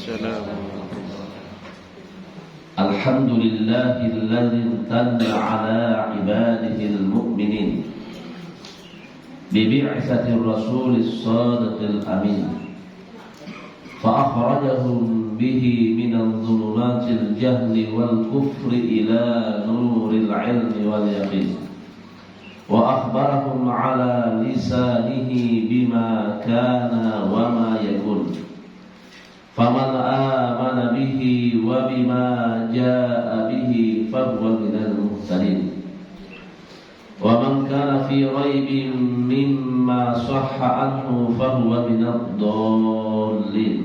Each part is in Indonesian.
السلام ورحمة الله. الحمد لله الذي امتن على عباده المؤمنين ببعثة الرسول الصادق الأمين، فأخرجهم به من الظلمات الجهل والكفر إلى نور العلم واليقين، وأخبرهم على لسانه بما كان وما يكون، فمن آمن به وبما جاء به فهو من المهتدين، ومن كان في ريب مما صح عنه فهو من الضالين.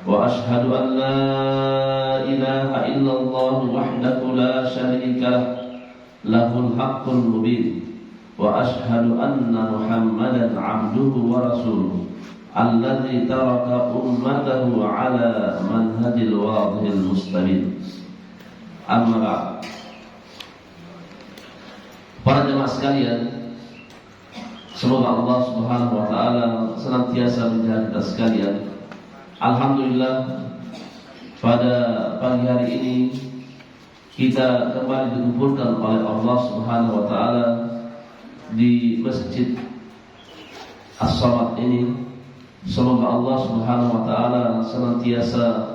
وأشهد أن لا إله إلا الله وحده لا شريك له له الحق المبين، وأشهد أن محمدا عبده ورسوله الذي ترك أمته على منهج الواضح المستبين. أما بعد. Para jemaah sekalian, semoga Allah Subhanahu wa taala senantiasa menjaga kita sekalian. Alhamdulillah, pada pagi hari ini kita kembali dikumpulkan oleh Allah Subhanahu wa taala di Masjid As-Samad ini. Semoga Allah Subhanahu wa taala senantiasa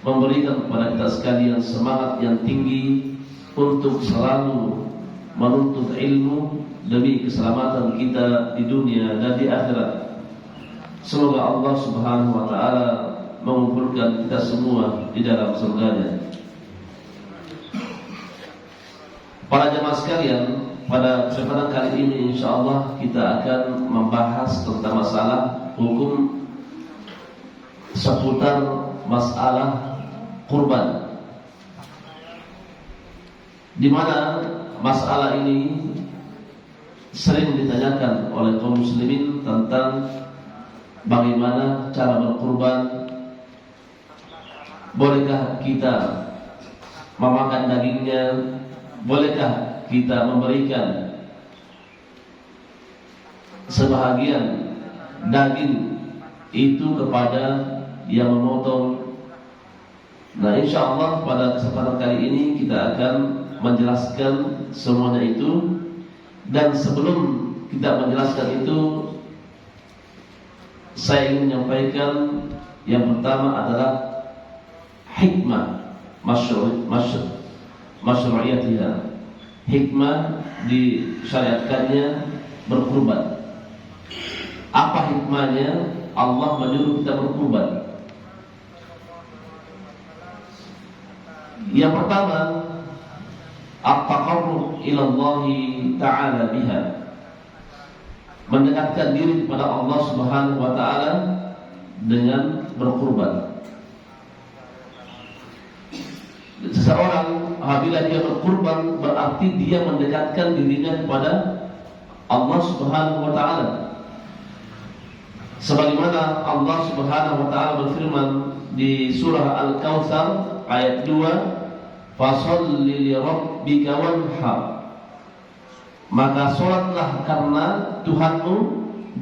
memberikan kepada kita sekalian semangat yang tinggi untuk selalu menuntut ilmu demi keselamatan kita di dunia dan di akhirat. Semoga Allah Subhanahu wa taala mengumpulkan kita semua di dalam surganya. Para jemaah sekalian, pada kesempatan kali ini insyaallah kita akan membahas tentang masalah hukum seputar masalah kurban, di mana masalah ini sering ditanyakan oleh kaum muslimin tentang bagaimana cara berkurban. Bolehkah kita memakan dagingnya? Bolehkah kita memberikan sebahagian daging itu kepada yang memotong? Nah, insyaallah pada kesempatan kali ini kita akan menjelaskan semuanya itu. Dan sebelum kita menjelaskan itu, saya ingin menyampaikan yang pertama adalah hikmah masyru'iyatiha, hikmah disyariatkannya berkurban. Apa hikmahnya Allah menyuruh kita berkurban? Yang pertama, at-taqarrub ila Allah Ta'ala biha, mendekatkan diri kepada Allah Subhanahu wa taala dengan berkurban. Seseorang apabila dia berkurban berarti dia mendekatkan dirinya kepada Allah Subhanahu wa taala. Sebagaimana Allah Subhanahu wa taala berfirman di surah Al-Kautsar ayat 2, "Fasholli li rabbika wanhar." Maka salatlah karena Tuhanmu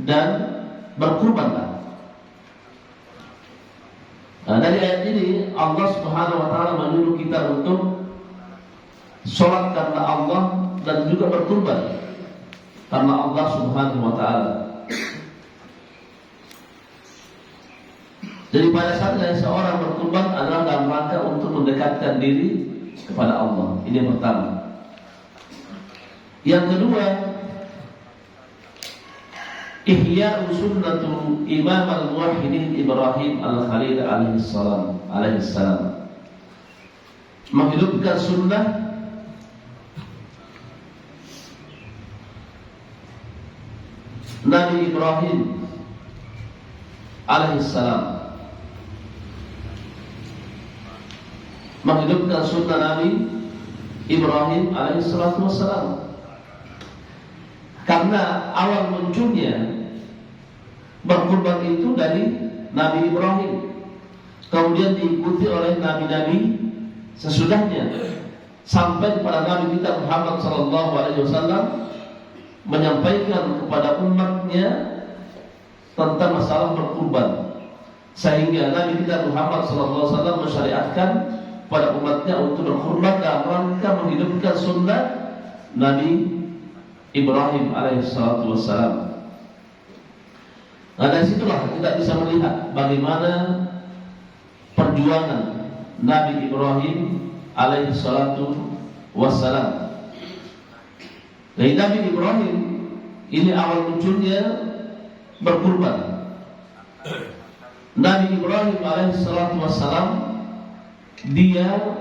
dan berkurbanlah. Nah, dari ayat ini Allah Subhanahu wa taala menyuruh kita untuk salat karena Allah dan juga berkurban karena Allah Subhanahu wa taala. Jadi pada saatnya seorang berkurban adalah dalam rangka untuk mendekatkan diri kepada Allah. Ini yang pertama. Yang kedua, ihya sunnatu Imam al-Muwahhidin Ibrahim al-Khalil alaihi salam, menghidupkan sunnah Nabi Ibrahim alaihi salam, menghidupkan sunnah Nabi Ibrahim alaihi salatu wassalam. Karena awal munculnya berkurban itu dari Nabi Ibrahim, kemudian diikuti oleh nabi-nabi sesudahnya, sampai kepada Nabi kita Muhammad SAW menyampaikan kepada umatnya tentang masalah berkurban. sehingga Nabi kita Muhammad SAW mensyariatkan pada umatnya untuk berkhutbah dalam rangka menghidupkan sunnah Nabi Ibrahim alaihissalatu wassalam. Nah, dari situlah kita bisa melihat bagaimana perjuangan Nabi Ibrahim alaihissalatu wassalam. Dari Nabi Ibrahim ini awal munculnya berkurban. Nabi Ibrahim alaihissalatu wassalam, dia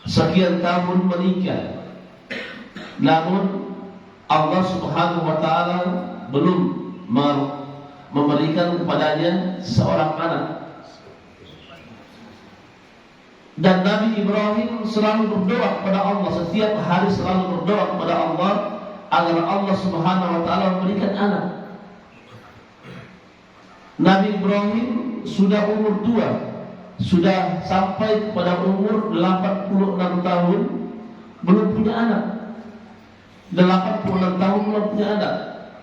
sekian tahun menikah, namun Allah subhanahu wa ta'ala belum memberikan kepadanya seorang anak. Dan Nabi Ibrahim selalu berdoa kepada Allah, setiap hari selalu berdoa kepada Allah agar Allah subhanahu wa ta'ala memberikan anak. Nabi Ibrahim sudah umur tua, sudah sampai kepada umur 86 tahun belum punya anak. 86 tahun belum punya anak.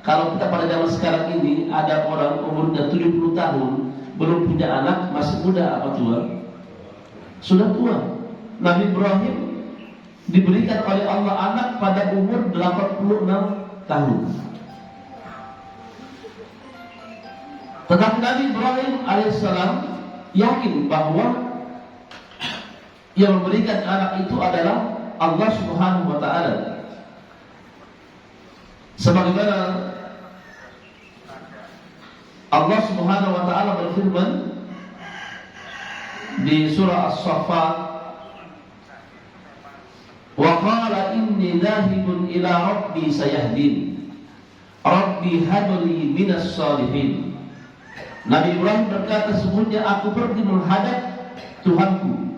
Kalau kita pada zaman sekarang ini ada orang umurnya 70 tahun belum punya anak, masih muda apa tua? Sudah tua. Nabi Ibrahim diberikan oleh Allah anak pada umur 86 tahun. Tetapi Nabi Ibrahim alaihissalam yakin bahwa yang memberikan anak itu adalah Allah subhanahu wa ta'ala. Sebagaimana Allah subhanahu wa ta'ala berfirman di surah As-Saffat, wa qala inni dhahibun ila rabbi sayahdin rabbi habli minas salihin. Nabi Ibrahim berkata, sesungguhnya aku pergi menghadap Tuhanku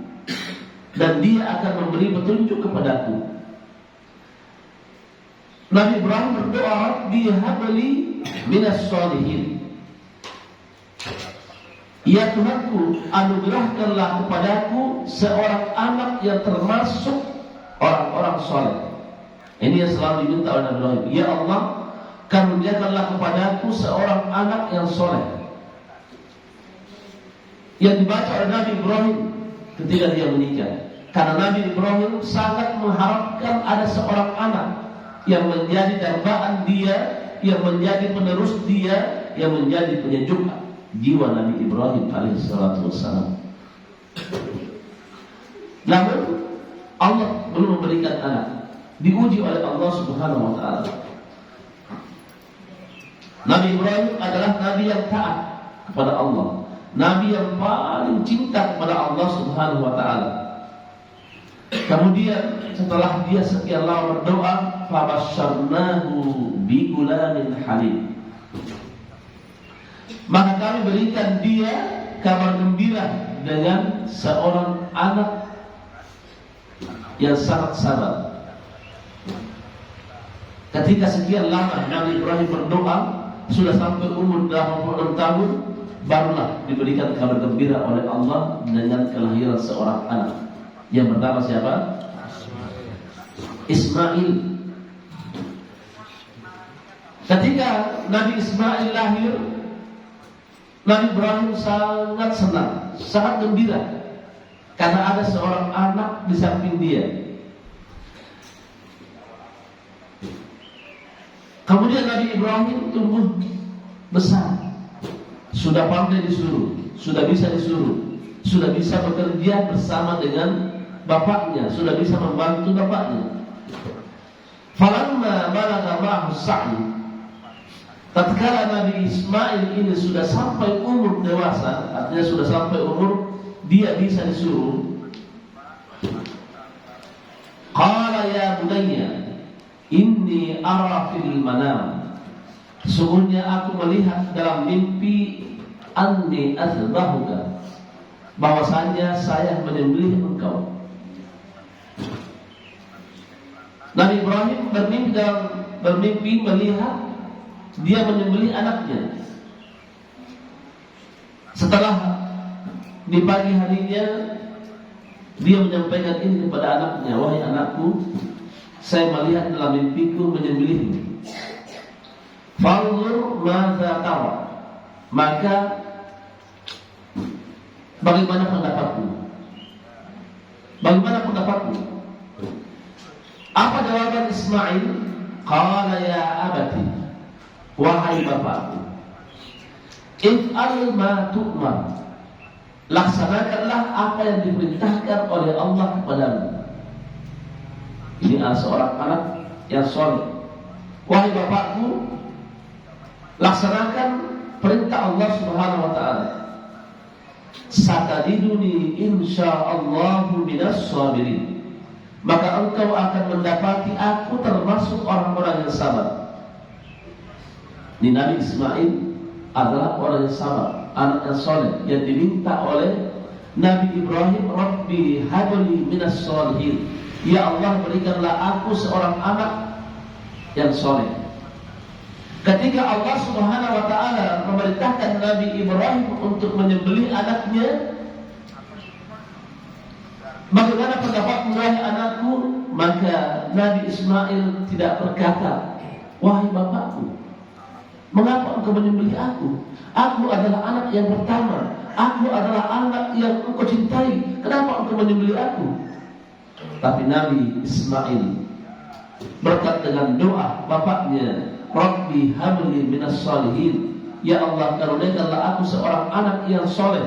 dan Dia akan memberi petunjuk kepadaku. Nabi Ibrahim berdoa, rabbi habli minas salihin. Ya Tuhanku, anugerahkanlah kepadaku seorang anak yang termasuk orang-orang soleh. Ini yang selalu diminta oleh Nabi Ibrahim. Ya Allah, karuniakanlah kepadaku seorang anak yang soleh. Yang dibaca oleh Nabi Ibrahim ketika dia menikah. Karena Nabi Ibrahim sangat mengharapkan ada seorang anak yang menjadi dambaan dia, yang menjadi penerus dia, yang menjadi penyejuk jiwa Nabi Ibrahim alaihissalatu wassalam. Namun Allah belum memberikan anak, diuji oleh Allah subhanahu wa ta'ala. Nabi Ibrahim adalah Nabi yang taat kepada Allah, Nabi yang paling cinta kepada Allah subhanahu wa ta'ala. Kemudian setelah dia sekian lama berdoa, fabasyarnahu bigulamin halim, maka kami berikan dia kabar gembira dengan seorang anak yang sangat sabar. Ketika sekian lama Nabi Ibrahim berdoa, sudah sampai umur 86 tahun, barulah diberikan kabar gembira oleh Allah dengan kelahiran seorang anak yang bernama siapa? Ismail. Ketika Nabi Ismail lahir, Nabi Ibrahim sangat senang, sangat gembira karena ada seorang anak di samping dia. Kemudian Nabi Ibrahim tumbuh besar, sudah pandai disuruh, sudah bisa disuruh, sudah bisa bekerja bersama dengan bapaknya, sudah bisa membantu bapaknya. Falamma balagha ma'ahu as-sa'y, tatkala Nabi Ismail ini sudah sampai umur dewasa, artinya sudah sampai umur dia bisa disuruh, qala ya bunayya inni ara fil manam, sesungguhnya aku melihat dalam mimpi, anni azbahuka, bahwasanya saya menyembelih engkau. Nabi Ibrahim bermimpi melihat dia menyembelih anaknya. Setelah di pagi harinya dia menyampaikan ini kepada anaknya, wahai anakku, saya melihat dalam mimpiku menyembelihmu. Fanzur madza tara, maka Bagaimana pendapatmu? Bagaimana pendapatmu? Apa jawaban Ismail? Qala ya abati, wahai bapakku, if'al ma tu'mar, laksanakanlah apa yang diperintahkan oleh Allah kepadamu. Ini adalah seorang anak yang soleh. Wahai bapakku, laksanakan perintah Allah Subhanahu wa ta'ala. Satadiduni insyaallahu minas sabirin, maka engkau akan mendapati aku termasuk orang-orang yang sabar. Ini Nabi Ismail adalah orang yang sabar, anak yang soleh, yang diminta oleh Nabi Ibrahim, Rabbi habli minas sholihin, ya Allah berikanlah aku seorang anak yang soleh. Ketika Allah Subhanahu wa ta'ala memerintahkan Nabi Ibrahim untuk menyembelih anaknya, bagaimana pendapatmu wahai anakku? Maka Nabi Ismail tidak berkata, wahai bapakku, mengapa engkau menyembelih aku? Aku adalah anak yang pertama, aku adalah anak yang engkau cintai, kenapa engkau menyembelih aku? Tapi Nabi Ismail berkat dengan doa bapaknya, Rabbi habli minas sholihin, ya Allah karuniakanlah aku seorang anak yang soleh.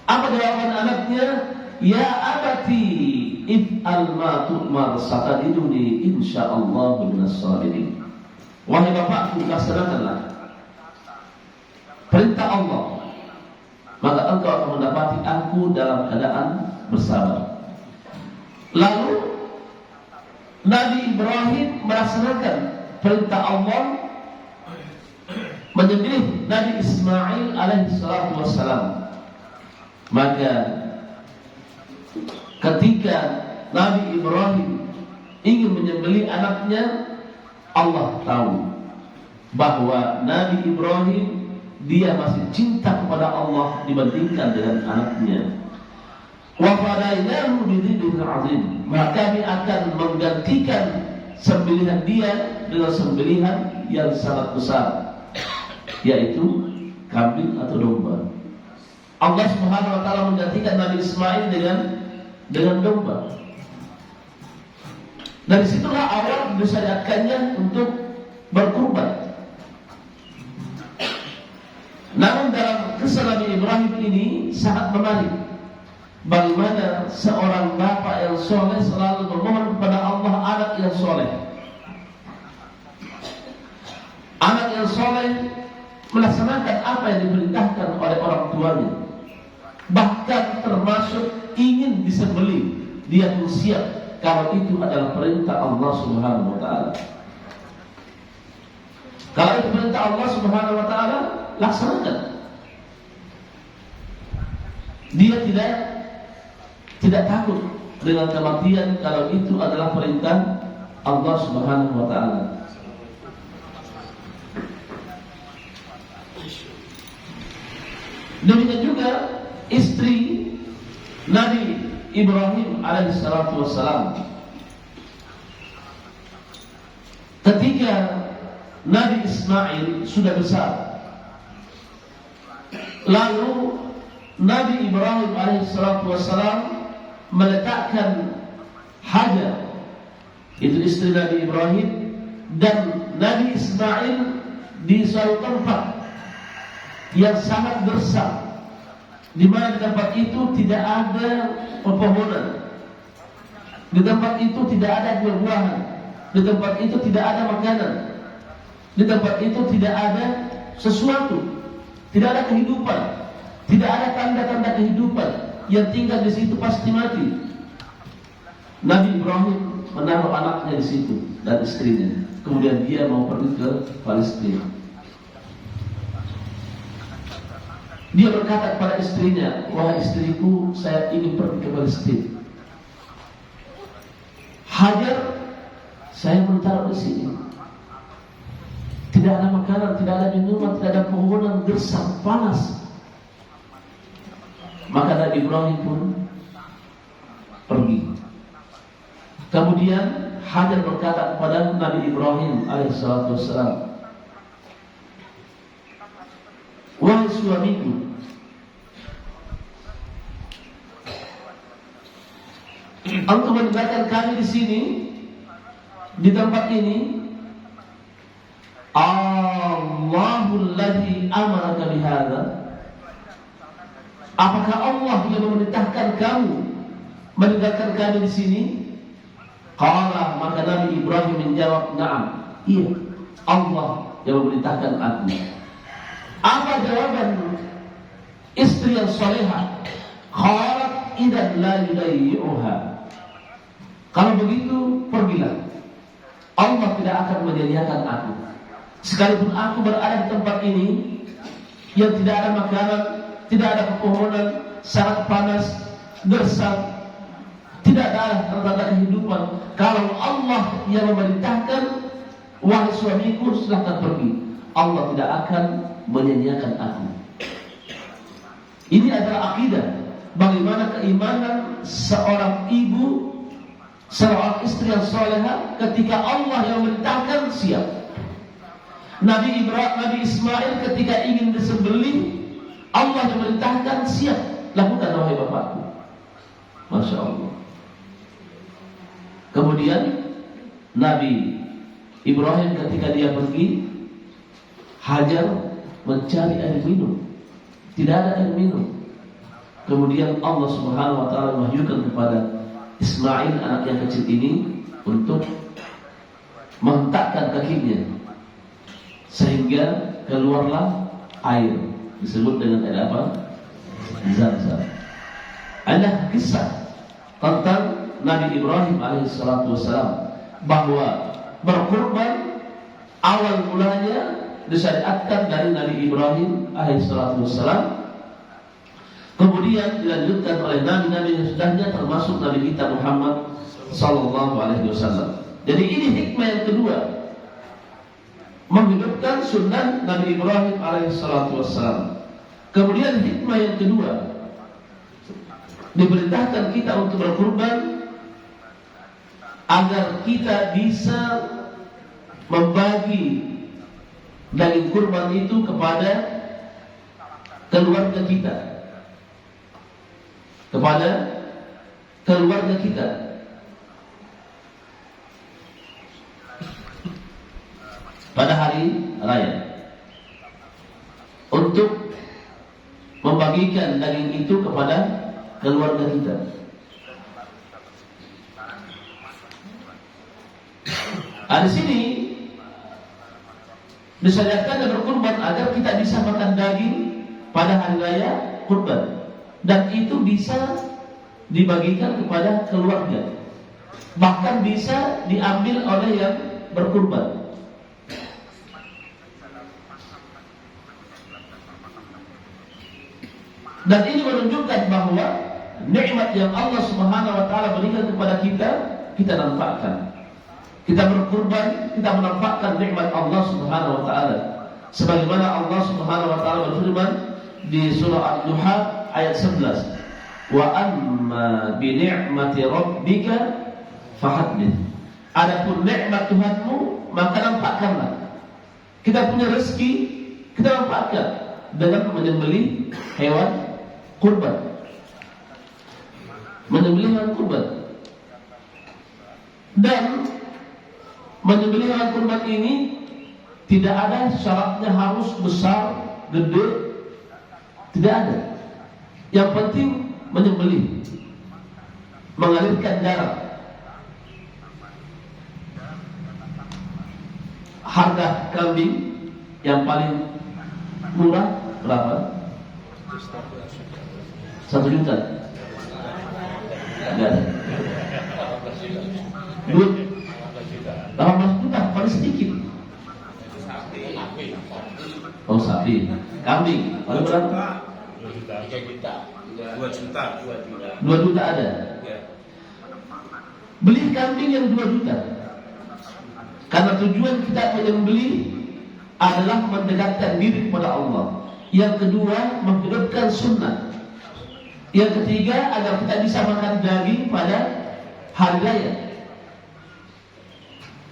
Apa jawaban anaknya? Ya abati if'al ma tu'mar satadiduni insyaallah minas sholihin. Wahai bapakku, laksanakanlah perintah Allah, maka engkau akan mendapati aku dalam keadaan bersabar. Lalu Nabi Ibrahim melaksanakan perintah Allah menyembelih Nabi Ismail alaihi salatu wassalam. Maka ketika Nabi Ibrahim ingin menyembelih anaknya, Allah tahu bahwa Nabi Ibrahim dia masih cinta kepada Allah dibandingkan dengan anaknya. Wa fadainahu bidzibhin 'adzim, maka kami akan menggantikan sembelihan dia dengan sembelihan yang sangat besar, yaitu kambing atau domba. Allah Subhanahu wa ta'ala menggantikan Nabi Ismail dengan domba. Dari situlah awal disyariatkannya untuk berkurban. Namun dalam kisah Nabi Ibrahim ini sangat menarik, bagaimana seorang bapak yang soleh selalu memohon kepada Allah anak yang soleh. Anak yang soleh melaksanakan apa yang diperintahkan oleh orang tuanya, bahkan termasuk ingin disembelih, dia pun siap kalau itu adalah perintah Allah Subhanahu wa ta'ala. Kalau itu perintah Allah Subhanahu wa ta'ala, laksanakan. Dia tidak takut dengan kematian kalau itu adalah perintah Allah Subhanahu wa ta'ala. Demikian juga istri Nabi Ibrahim alaihissalatu wassalam. Ketika Nabi Ismail sudah besar, lalu Nabi Ibrahim alaihissalatu wassalam meletakkan Hajar, itu istri Nabi Ibrahim, dan Nabi Ismail di suatu tempat yang sangat gersang, di mana di tempat itu tidak ada pepohonan, di tempat itu tidak ada buah-buahan, di tempat itu tidak ada makanan, di tempat itu tidak ada sesuatu, tidak ada kehidupan, tidak ada tanda-tanda kehidupan. Yang tinggal di situ pasti mati. Nabi Ibrahim menaruh anaknya di situ dan istrinya. Kemudian dia mau pergi ke Palestina. Dia berkata kepada istrinya, wahai istriku, saya ingin pergi ke Palestina. Hajar, saya menaruh di sini. Tidak ada makanan, tidak ada minuman, tidak ada pepohonan, gersang, panas. Maka Nabi Ibrahim pun pergi. Kemudian Hajar berkata kepada Nabi Ibrahim alaihissalatu wassalam, wahai suamiku, Engkau meninggalkan kami di sini, di tempat ini. Allahul ladzi amaraka bihadza. Apakah Allah yang memerintahkan kamu meninggalkan kami di sini? Qala, maka Nabi Ibrahim menjawab, na'am, iya, Allah yang memerintahkan aku. Apa jawaban istri yang salehah? Qalat idzan la yudayyi'uha. Kalau begitu, pergilah. Allah tidak akan menyia-nyiakan aku. Sekalipun aku berada di tempat ini yang tidak ada makanan, tidak ada pepohonan, sangat panas, gersang, tidak ada tanda-tanda kehidupan. Kalau Allah yang memerintahkan, wahai suamiku, silahkan pergi. Allah tidak akan menyia-nyiakan aku. Ini adalah akidah. Bagaimana keimanan seorang ibu, seorang istri yang salehah ketika Allah yang memerintahkan, siap. Nabi Ismail ketika ingin disembelih, Allah yang memerintahkan, siap, lakukan wahai bapakku. Masya Allah. Kemudian Nabi Ibrahim ketika dia pergi, Hajar mencari air minum, tidak ada air minum. Kemudian Allah Subhanahu wa taala mewahyukan kepada Ismail, anak yang kecil ini, untuk menghentakkan kakinya sehingga keluarlah air, disebut dengan air apa? Zam-zam. Ada kisah tentang Nabi Ibrahim alaihissalatu wassalam, bahwa berkurban awal mulanya disyariatkan dari Nabi Ibrahim alaihissalatu wassalam, kemudian dilanjutkan oleh nabi-nabi yang sudahnya, termasuk Nabi kita Muhammad sallallahu alaihi wasallam. Jadi ini hikmah yang kedua, menghidupkan sunnah Nabi Ibrahim alaihissalatu wassalam. Kemudian hikmah yang kedua, diperintahkan kita untuk berkurban agar kita bisa membagi daging kurban itu kepada keluarga kita, pada hari raya, untuk membagikan daging itu kepada keluarga kita. Di sini disyariatkan dan berkurban agar kita bisa makan daging pada hari raya kurban, dan itu bisa dibagikan kepada keluarga, bahkan bisa diambil oleh yang berkurban. Dan ini menunjukkan bahwa nikmat yang Allah Subhanahu wa taala berikan kepada kita, kita nampakkan. Kita berkurban, kita menampakkan nikmat Allah Subhanahu wa taala. Sebagaimana Allah Subhanahu wa taala berfirman di surah Ad-Duha ayat 11, "Wa amma bi ni'mati rabbika fahaddits." Adapun nikmat Tuhanmu, maka nampakkanlah. Kita punya rezeki, kita nampakkan dengan menyembelih hewan kurban. Menyembelih hewan kurban. Dan menyembelih hewan kurban ini tidak ada syaratnya harus besar, gede, tidak ada. Yang penting menyembelih, mengalirkan darah. Harga kambing yang paling murah berapa? 1 juta. Enggak ada. 18 juta paling sedikit. Oh, sapi. Kambing paling berapa? 2 juta ada. Beli kambing yang 2 juta. Karena tujuan kita menyembelih adalah mendekatkan diri kepada Allah. Yang kedua, menghidupkan sunnah. Yang ketiga, agar kita bisa makan daging pada hari raya.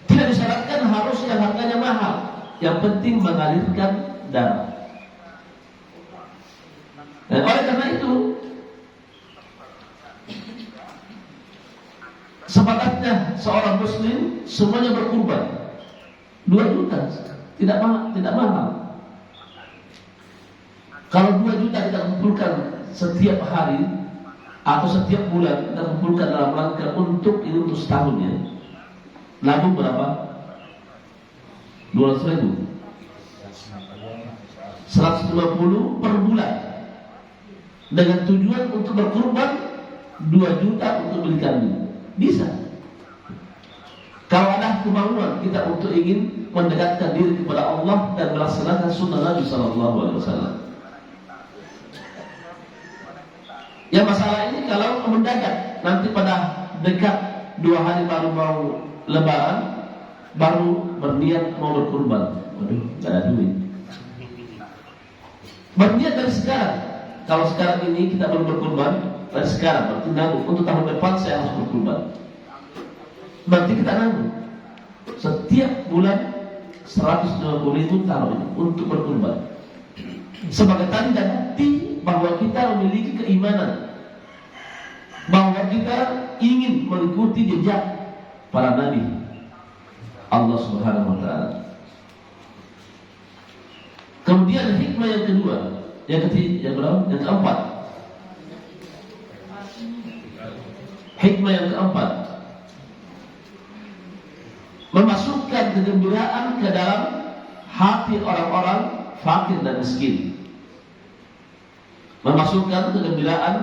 Tidak disyaratkan harus yang harganya mahal, yang penting mengalirkan darah. Dan oleh karena itu, Sepadatnya seorang muslim semuanya berkurban 2 juta, tidak mahal. Kalau 2 juta kita kumpulkan setiap hari atau setiap bulan, kita kumpulkan dalam rangka untuk setahun ya, nabung berapa? 200.000, 150 per bulan, dengan tujuan untuk berkurban 2 juta untuk beli kambing. Bisa. Kalau ada kemauan kita untuk ingin mendekatkan diri kepada Allah dan melaksanakan sunnah Nabi SAW. Ya, masalah ini kalau mendadak, nanti pada dekat 2 hari baru mau lebaran, baru berniat mau berkurban. Waduh, gak ada duit. Berniat dari sekarang. Kalau sekarang ini kita belum berkurban, dari sekarang berarti nabung untuk tahun depan saya harus berkurban. Berarti kita nabung setiap bulan 150.000 taruh ini untuk berkurban, sebagai tanda bukti bahwa kita memiliki keimanan, bahwa kita ingin mengikuti jejak para nabi Allah Subhanahu wa ta'ala. Kemudian hikmah yang kedua, yang keempat. Hikmah yang keempat, memasukkan kegembiraan ke dalam hati orang-orang fakir dan miskin. Memasukkan kegembiraan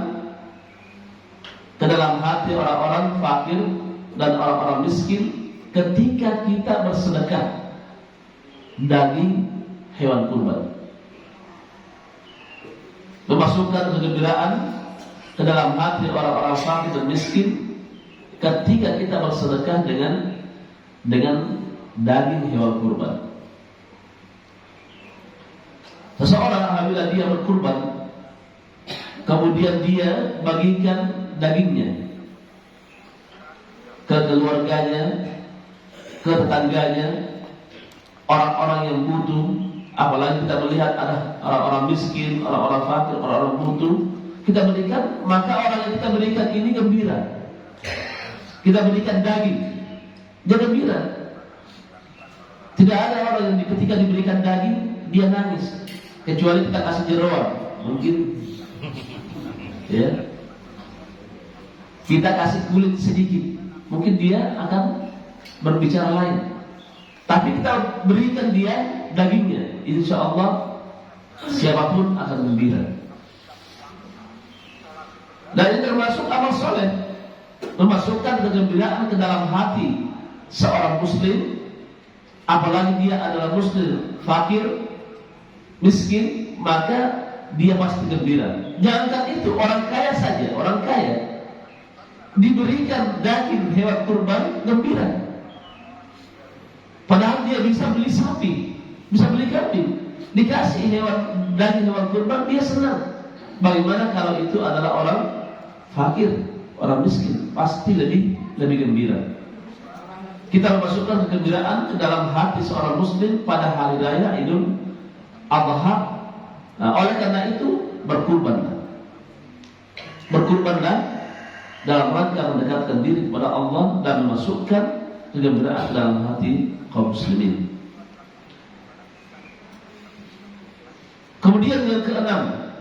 ke dalam hati orang-orang fakir dan orang-orang miskin ketika kita bersedekah daging hewan kurban. Memasukkan kegembiraan ke dalam hati orang-orang fakir dan miskin ketika kita bersedekah dengan daging hewan kurban. Seseorang apabila dia berkurban, kemudian dia bagikan dagingnya ke keluarganya, ke tetangganya, orang-orang yang butuh. Apalagi kita melihat ada orang-orang miskin, orang-orang fakir, orang-orang butuh, kita berikan, maka orang yang kita berikan ini gembira. Kita berikan daging, dia gembira. Tidak ada orang yang ketika diberikan daging dia nangis, kecuali kita kasih jeroan, mungkin ya. Kita kasih kulit sedikit, mungkin dia akan berbicara lain. Tapi kita berikan dia dagingnya, insya Allah siapapun akan gembira. Dan ini termasuk amal soleh, memasukkan kegembiraan ke dalam hati seorang muslim, apalagi dia adalah muslim fakir, miskin, maka dia pasti gembira. Jangankan itu, orang kaya saja, orang kaya diberikan daging hewan kurban gembira. Padahal dia bisa beli sapi, bisa beli kambing, dikasih daging hewan kurban, dia senang. Bagaimana kalau itu adalah orang fakir, orang miskin, pasti lebih gembira. Kita memasukkan kegembiraan ke dalam hati seorang muslim pada hari raya Idul Adha. Nah, oleh karena itu berkurbanlah dalam rangka mendekatkan diri kepada Allah dan memasukkan kegembiraan dalam hati kaum muslimin. Kemudian yang keenam,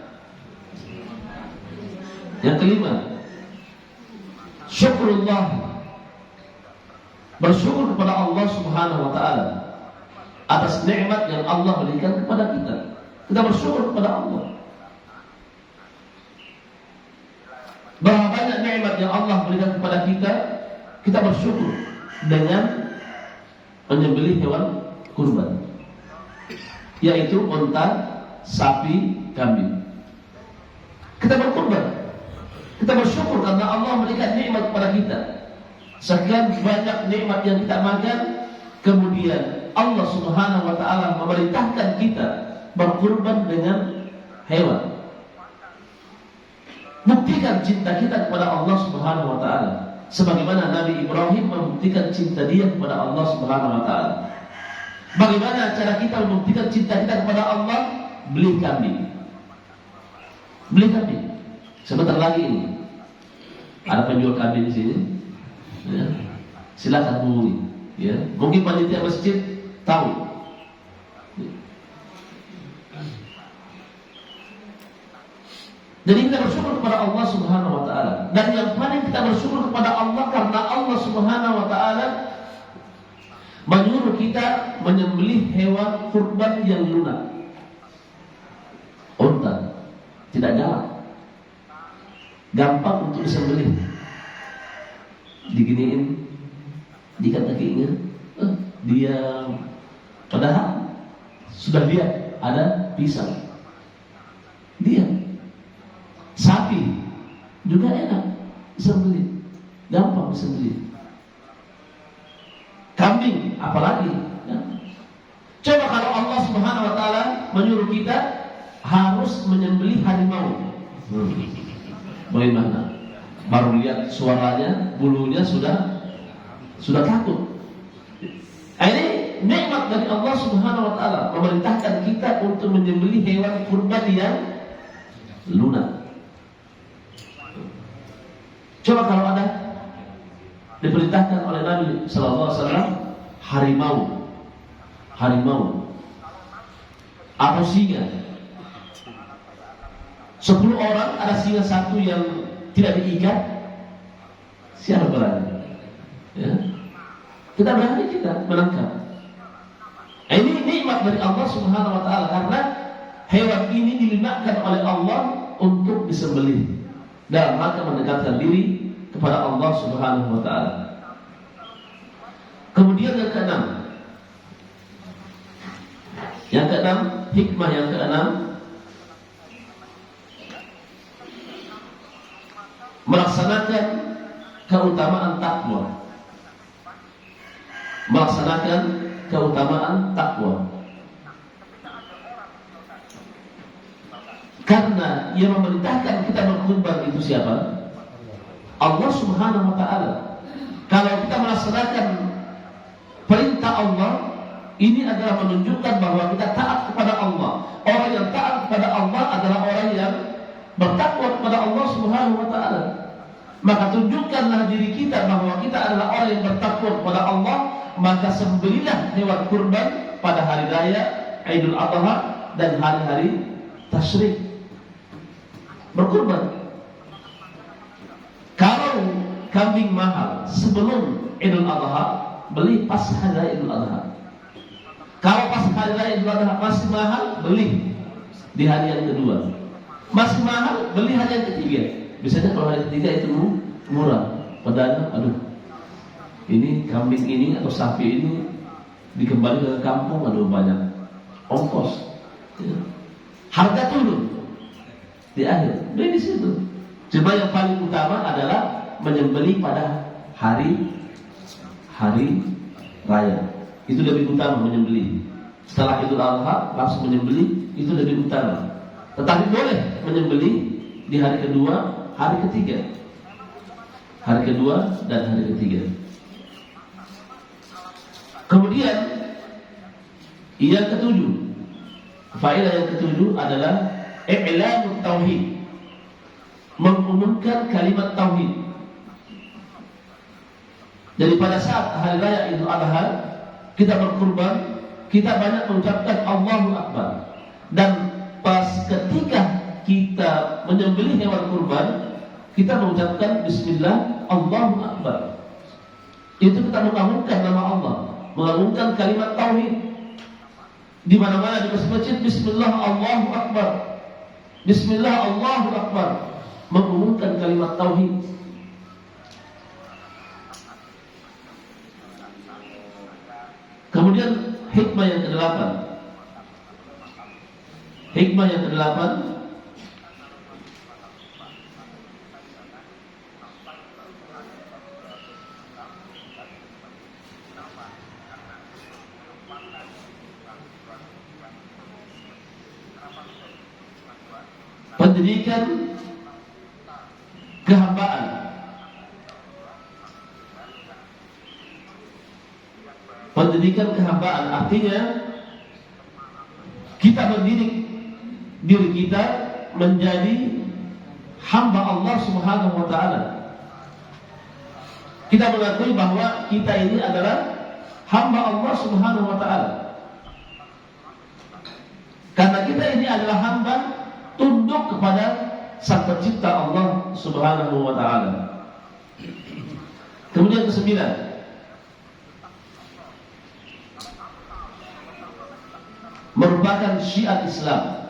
yang kelima, syukurullah, bersyukur kepada Allah Subhanahu wa ta'ala atas nikmat yang Allah berikan kepada kita. Kita bersyukur kepada Allah. Berapa banyak nikmat yang Allah berikan kepada kita, kita bersyukur dengan menyembelih hewan kurban, yaitu unta, sapi, kambing. Kita berkurban, kita bersyukur karena Allah memberikan nikmat kepada kita. Sekian banyak nikmat yang kita makan, kemudian Allah Subhanahu wa ta'ala memerintahkan kita berkurban dengan hewan. Buktikan cinta kita kepada Allah Subhanahu wa ta'ala, sebagaimana Nabi Ibrahim membuktikan cinta dia kepada Allah Subhanahu wa ta'ala. Bagaimana cara kita membuktikan cinta kita kepada Allah? Beli kambing. Beli kambing. Sebentar lagi ini ada penjual kambing di sini. ya, silakan hubungi. Ya, mungkin panitia masjid tahu. Jadi kita bersyukur kepada Allah Subhanahu wa taala. Dan yang paling kita bersyukur kepada Allah karena Allah Subhanahu wa taala menyuruh kita menyembelih hewan kurban yang lunak. Unta tidak galak, gampang untuk disembelih. Diginiin, diikat kakinya, dia padahal sudah lihat ada pisang, dia. Sapi juga enak disembelih, gampang disembelih. Kambing apalagi ya. Coba kalau Allah Subhanahu wa taala menyuruh kita harus menyembelih harimau, bagaimana? Baru lihat suaranya, bulunya sudah takut. Ini nikmat dari Allah Subhanahu wa taala memerintahkan kita untuk menyembelih hewan kurban yang lunak. Coba kalau ada diperintahkan oleh Nabi Sallallahu Alaihi Wasallam harimau atau singa, 10 orang ada singa satu yang tidak diikat, siapa berani? Ya. Kita berani kita menangkap. Ini nikmat dari Allah Subhanahu Wa Taala karena hewan ini dilunakan oleh Allah untuk disembelih dan maka mendekatkan diri kepada Allah Subhanahu wa taala. Kemudian yang keenam, hikmah yang keenam, melaksanakan keutamaan takwa. Melaksanakan keutamaan takwa. Karena yang memerintahkan kita berkurban itu siapa? Allah Subhanahu wa taala. Kalau kita melaksanakan perintah Allah, ini adalah menunjukkan bahwa kita taat kepada Allah. Orang yang taat kepada Allah adalah orang yang bertakwa kepada Allah Subhanahu wa taala. Maka tunjukkanlah diri kita bahwa kita adalah orang yang bertakwa kepada Allah, maka sembelihlah hewan kurban pada hari raya Idul Adha dan hari-hari tasyrik. Berkurban. Kalau kambing mahal sebelum Idul Adha, beli pas hari raya Idul Adha. Kalau pas hari raya Idul Adha masih mahal, beli di hari yang kedua. Masih mahal, beli hari yang ketiga. Biasanya kalau hari ketiga itu murah. Padahal, ini kambing ini atau sapi ini dikembali ke kampung, banyak ongkos. Harga turun di akhir. Beli di situ. Cuma yang paling utama adalah menyembelih pada hari raya. Itu lebih utama menyembelih. Setelah Idul Adha langsung menyembelih, itu lebih utama. Tetapi boleh menyembelih di hari kedua, hari ketiga. Hari kedua dan hari ketiga. Kemudian yang ketujuh, faedah yang ketujuh adalah i'lamut tauhid. Mengumumkan kalimat tauhid. Jadi pada saat hari raya Idul Adha kita berkurban, kita banyak mengucapkan Allahu Akbar. Dan pas ketika kita menyembelih hewan kurban, kita mengucapkan Bismillah, Allahu Akbar. Itu kita mengagungkan nama Allah, mengagungkan kalimat tauhid. Di mana-mana di masjid Bismillah Allahu Akbar, Bismillah Allahu Akbar, mengumumkan kalimat tauhid. Kemudian hikmah yang ke-8. Hikmah yang ke-8, pendidikan kehambaan. Pendidikan kehambaan artinya kita mendidik diri kita menjadi hamba Allah Subhanahu wa taala. Kita mengakui bahwa kita ini adalah hamba Allah Subhanahu wa ta'ala. Karena kita ini adalah hamba tunduk kepada Sang Pencipta Allah Subhanahu wa ta'ala. Kemudian ke-9, merupakan syiar Islam.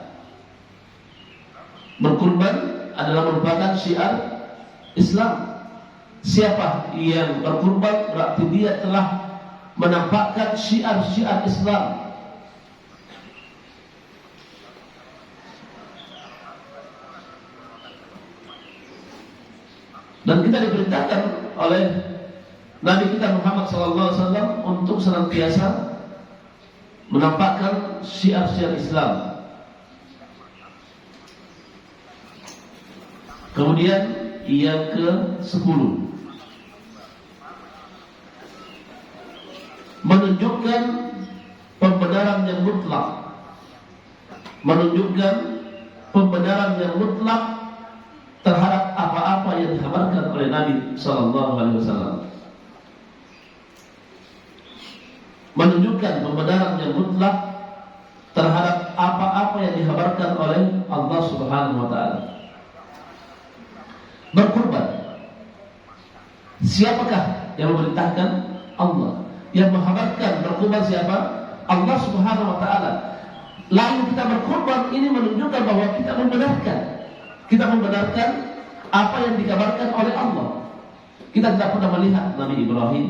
Berkurban adalah merupakan syiar Islam. Siapa yang berkurban berarti dia telah menampakkan syiar-syiar Islam. Dan kita diperintahkan oleh Nabi kita Muhammad SAW untuk senantiasa menampakkan syiar-syiar Islam. Kemudian yang ke-10, menunjukkan pembenaran yang mutlak. Menunjukkan pembenaran yang mutlak terhadap apa-apa yang dikabarkan oleh Nabi SAW. Menunjukkan pembenaran yang mutlak terhadap apa-apa yang dikabarkan oleh Allah Subhanahu wa ta'ala. Berkurban, siapakah yang memerintahkan? Allah. Yang menghabarkan berkurban siapa? Allah Subhanahu wa ta'ala. Lalu kita berkurban ini menunjukkan bahwa kita membenarkan. Kita membenarkan apa yang dikabarkan oleh Allah. Kita tidak pernah melihat Nabi Ibrahim.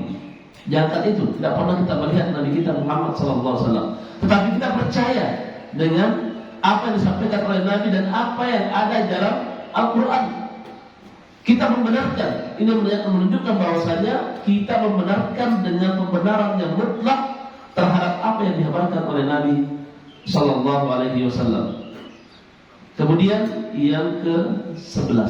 Jangan itu, tidak pernah kita melihat Nabi kita Muhammad SAW. Tetapi kita percaya dengan apa yang disampaikan oleh Nabi dan apa yang ada di dalam Al-Quran. Kita membenarkan. Ini menunjukkan bahwasanya kita membenarkan dengan pembenaran yang mutlak terhadap apa yang dikabarkan oleh Nabi Sallallahu Alaihi Wasallam. Kemudian yang ke-11,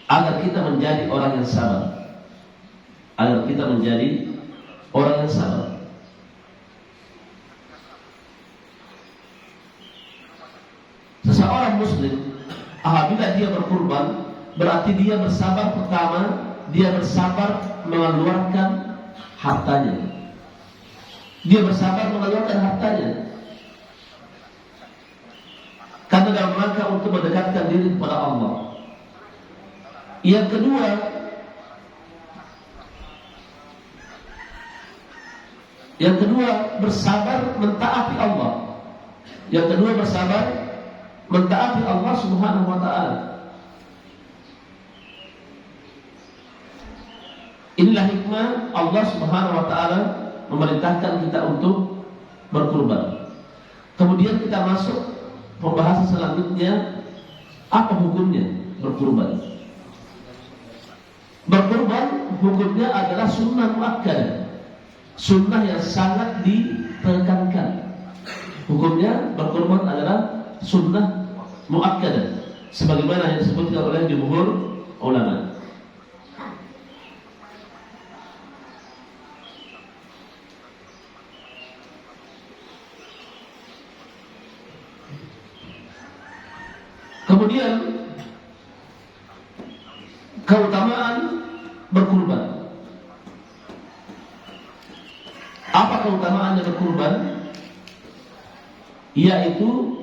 agar kita menjadi orang yang sabar. Agar kita menjadi orang yang sabar. Seseorang muslim apabila dia berkurban, berarti dia bersabar. Pertama, dia bersabar mengeluarkan hartanya. Dia bersabar mengeluarkan hartanya karena dalam rangka untuk mendekatkan diri kepada Allah. Yang kedua bersabar mentaati Allah. Yang kedua bersabar mentaati Allah Subhanahu wa ta'ala. Inilah hikmah Allah Subhanahu wa ta'ala memerintahkan kita untuk berkurban. Kemudian kita masuk pembahasan selanjutnya, apa hukumnya berkurban. Berkurban hukumnya adalah sunnah muakkadah, sunnah yang sangat ditekankan. Hukumnya berkurban adalah sunnah muakkadah, sebagaimana yang disebutkan oleh jumhur ulama. Kemudian keutamaan berkurban. Apa keutamaan berkurban? Yaitu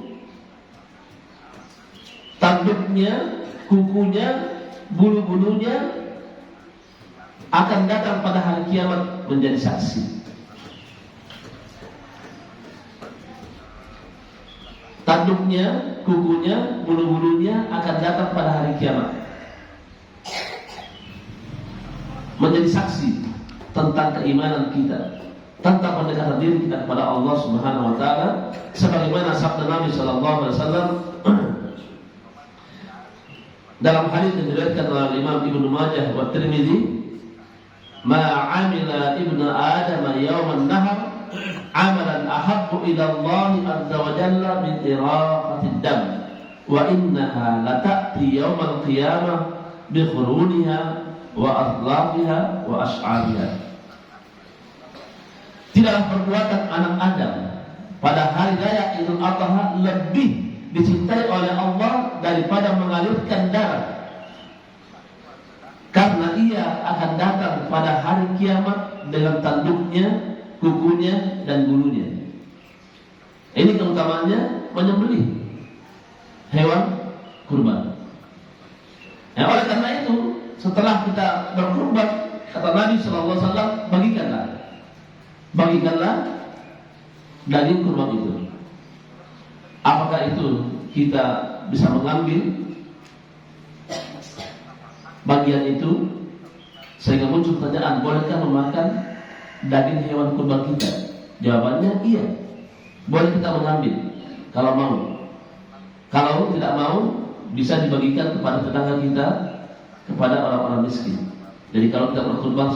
tanduknya, kukunya, bulu-bulunya akan datang pada hari kiamat menjadi saksi. Tanduknya, kukunya, bulu-bulunya akan datang pada hari kiamat menjadi saksi tentang keimanan kita, tentang pendekatan diri kita kepada Allah Subhanahu wa ta'ala, sebagaimana sabda Nabi sallallahu alaihi wasallam dalam hadis yang diriwayatkan oleh Imam Ibnu Majah wa Tirmidzi, "Ma 'amila ibnu Adam yawman nahar amalan ahabbu ila Allah azza wa jalla min iraqatid dam wa innaha lata'ti yawmal qiyamah bi khuruniha wa adlafiha wa ash'ariha." Tidaklah perbuatan anak Adam pada hari raya Idul Adha lebih dicintai oleh Allah daripada mengalirkan darah, karena ia akan datang pada hari kiamat dengan tanduknya, kukunya, dan bulunya. Ini keutamaannya menyembelih hewan kurban. Oleh karena itu, setelah kita berkurban, kata Nabi SAW, bagikanlah daging kurban itu. Apakah itu kita bisa mengambil bagian itu? Sehingga muncul pertanyaan, bolehkah memakan daging hewan kurban kita? Jawabannya iya, boleh kita mengambil kalau mau. Kalau tidak mau, bisa dibagikan kepada tetangga kita, kepada orang-orang miskin. Jadi kalau kita berkurban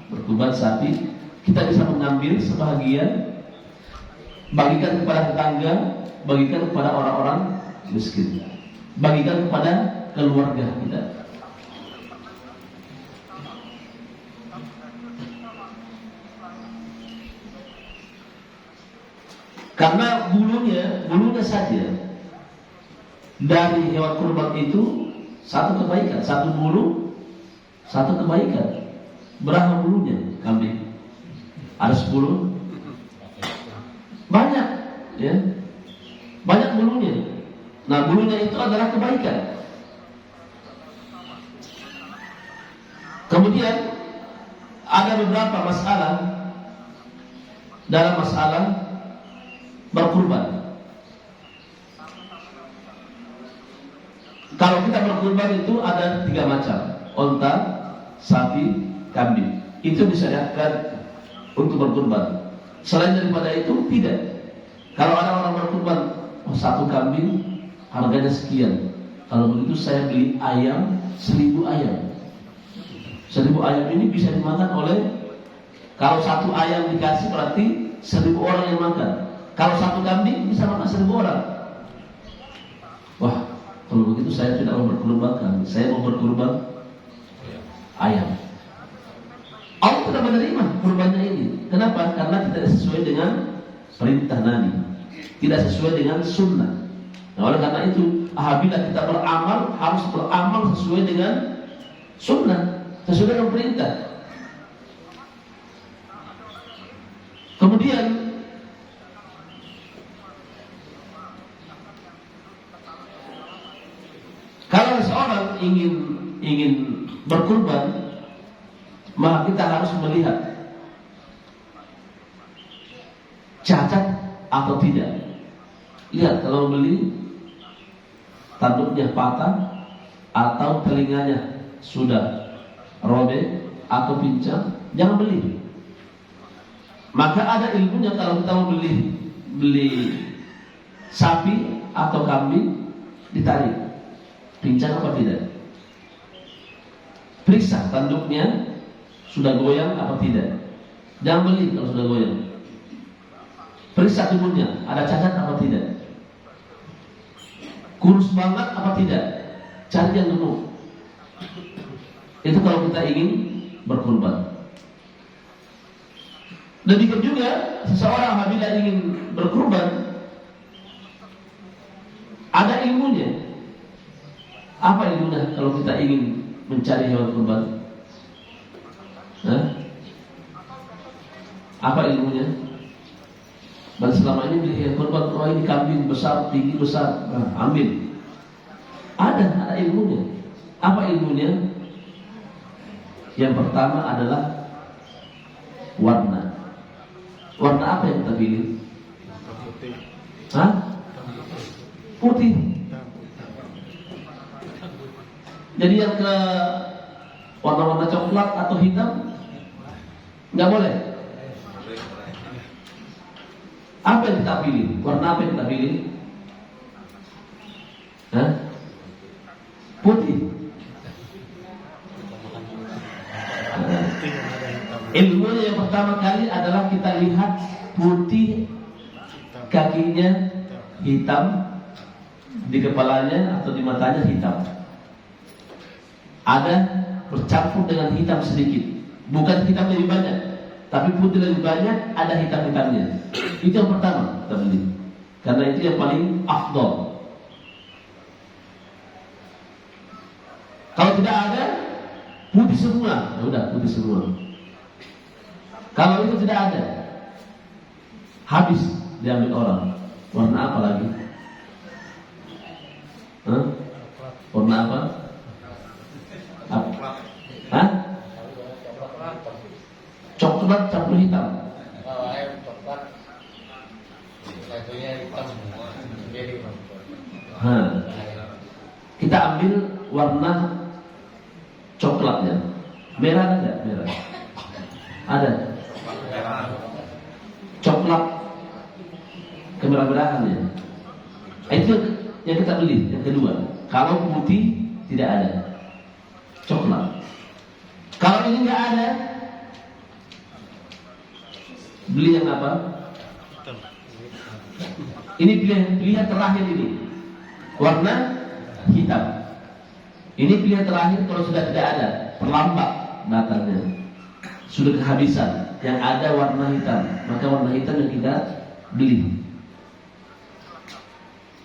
berkurban sapi, kita bisa mengambil sebahagian, bagikan kepada tetangga, bagikan kepada orang-orang miskin, bagikan kepada keluarga kita. Karena bulunya saja dari hewan kurban itu satu kebaikan, satu bulu, satu kebaikan. Berapa bulunya kambing? Ada 10? Banyak, ya. Banyak bulunya. Nah, bulunya itu adalah kebaikan. Kemudian ada beberapa masalah dalam masalah berkurban. Kalau kita berkurban itu ada 3 macam: onta, sapi, kambing. Itu disyariatkan untuk berkurban. Selain daripada itu tidak. Kalau ada orang berkurban, satu kambing harganya sekian. Kalau begitu saya beli ayam 1000 ayam. 1000 ayam ini bisa dimakan oleh, kalau satu ayam dikasih berarti 1000 orang yang makan. Kalau satu kambing bisa makan 1000 orang. Wah, kalau begitu saya tidak mau berkurban kambing, saya mau berkurban ayam. Allah tidak menerima kurbannya ini. Kenapa? Karena tidak sesuai dengan perintah Nabi, tidak sesuai dengan sunnah. Nah, oleh karena itu, apabila kita beramal, harus beramal sesuai dengan sunnah, sesuai dengan perintah. Kemudian kalau seorang ingin berkurban, maka kita harus melihat cacat atau tidak. Lihat, kalau beli tanduknya patah atau telinganya sudah robek atau pincang, jangan beli. Maka ada ilmunya kalau kita mau beli sapi atau kambing, ditarik pincang apa tidak. Periksa tanduknya sudah goyang apa tidak. Jangan beli kalau sudah goyang. Periksa tubuhnya, ada cacat apa tidak. Kurus banget apa tidak. Cari yang gemuk. Itu kalau kita ingin berkurban. Demikian juga seseorang apabila ingin berkurban, ada ilmunya. Apa ilmunya kalau kita ingin mencari hewan kurban? Apa ilmunya? Dan selama ini beli hewan kurban, oh ini kambing besar, tinggi besar, ambil. Ada ilmunya. Apa ilmunya? Yang pertama adalah warna. Warna apa yang kita pilih? Putih. Jadi yang ke warna-warna coklat atau hitam nggak boleh. Apa yang kita pilih? Warna apa yang kita pilih? Putih. Ilmunya yang pertama kali adalah kita lihat putih, kakinya hitam, di kepalanya atau di matanya hitam. Ada bercampur dengan hitam sedikit, bukan hitam lebih banyak, tapi putih lebih banyak, ada hitam-hitamnya. Itu yang pertama kita beli, karena itu yang paling afdol. Kalau tidak ada putih semua, ya udah putih semua. Kalau itu tidak ada, habis diambil orang. Warna apa lagi? Warna apa? Hah? Coklat campur hitam. Kita ambil warna coklatnya. Merah ada nggak? Merah. Ada. Coklat kemerah-merahannya. Itu yang kita beli. Yang kedua, kalau putih tidak ada, coklat. Kalau ini nggak ada, beli yang apa? Ini pilihan terakhir ini, warna hitam. Ini pilihan terakhir kalau sudah tidak ada, terlambat datangnya, sudah kehabisan. Yang ada warna hitam, maka warna hitam yang kita beli.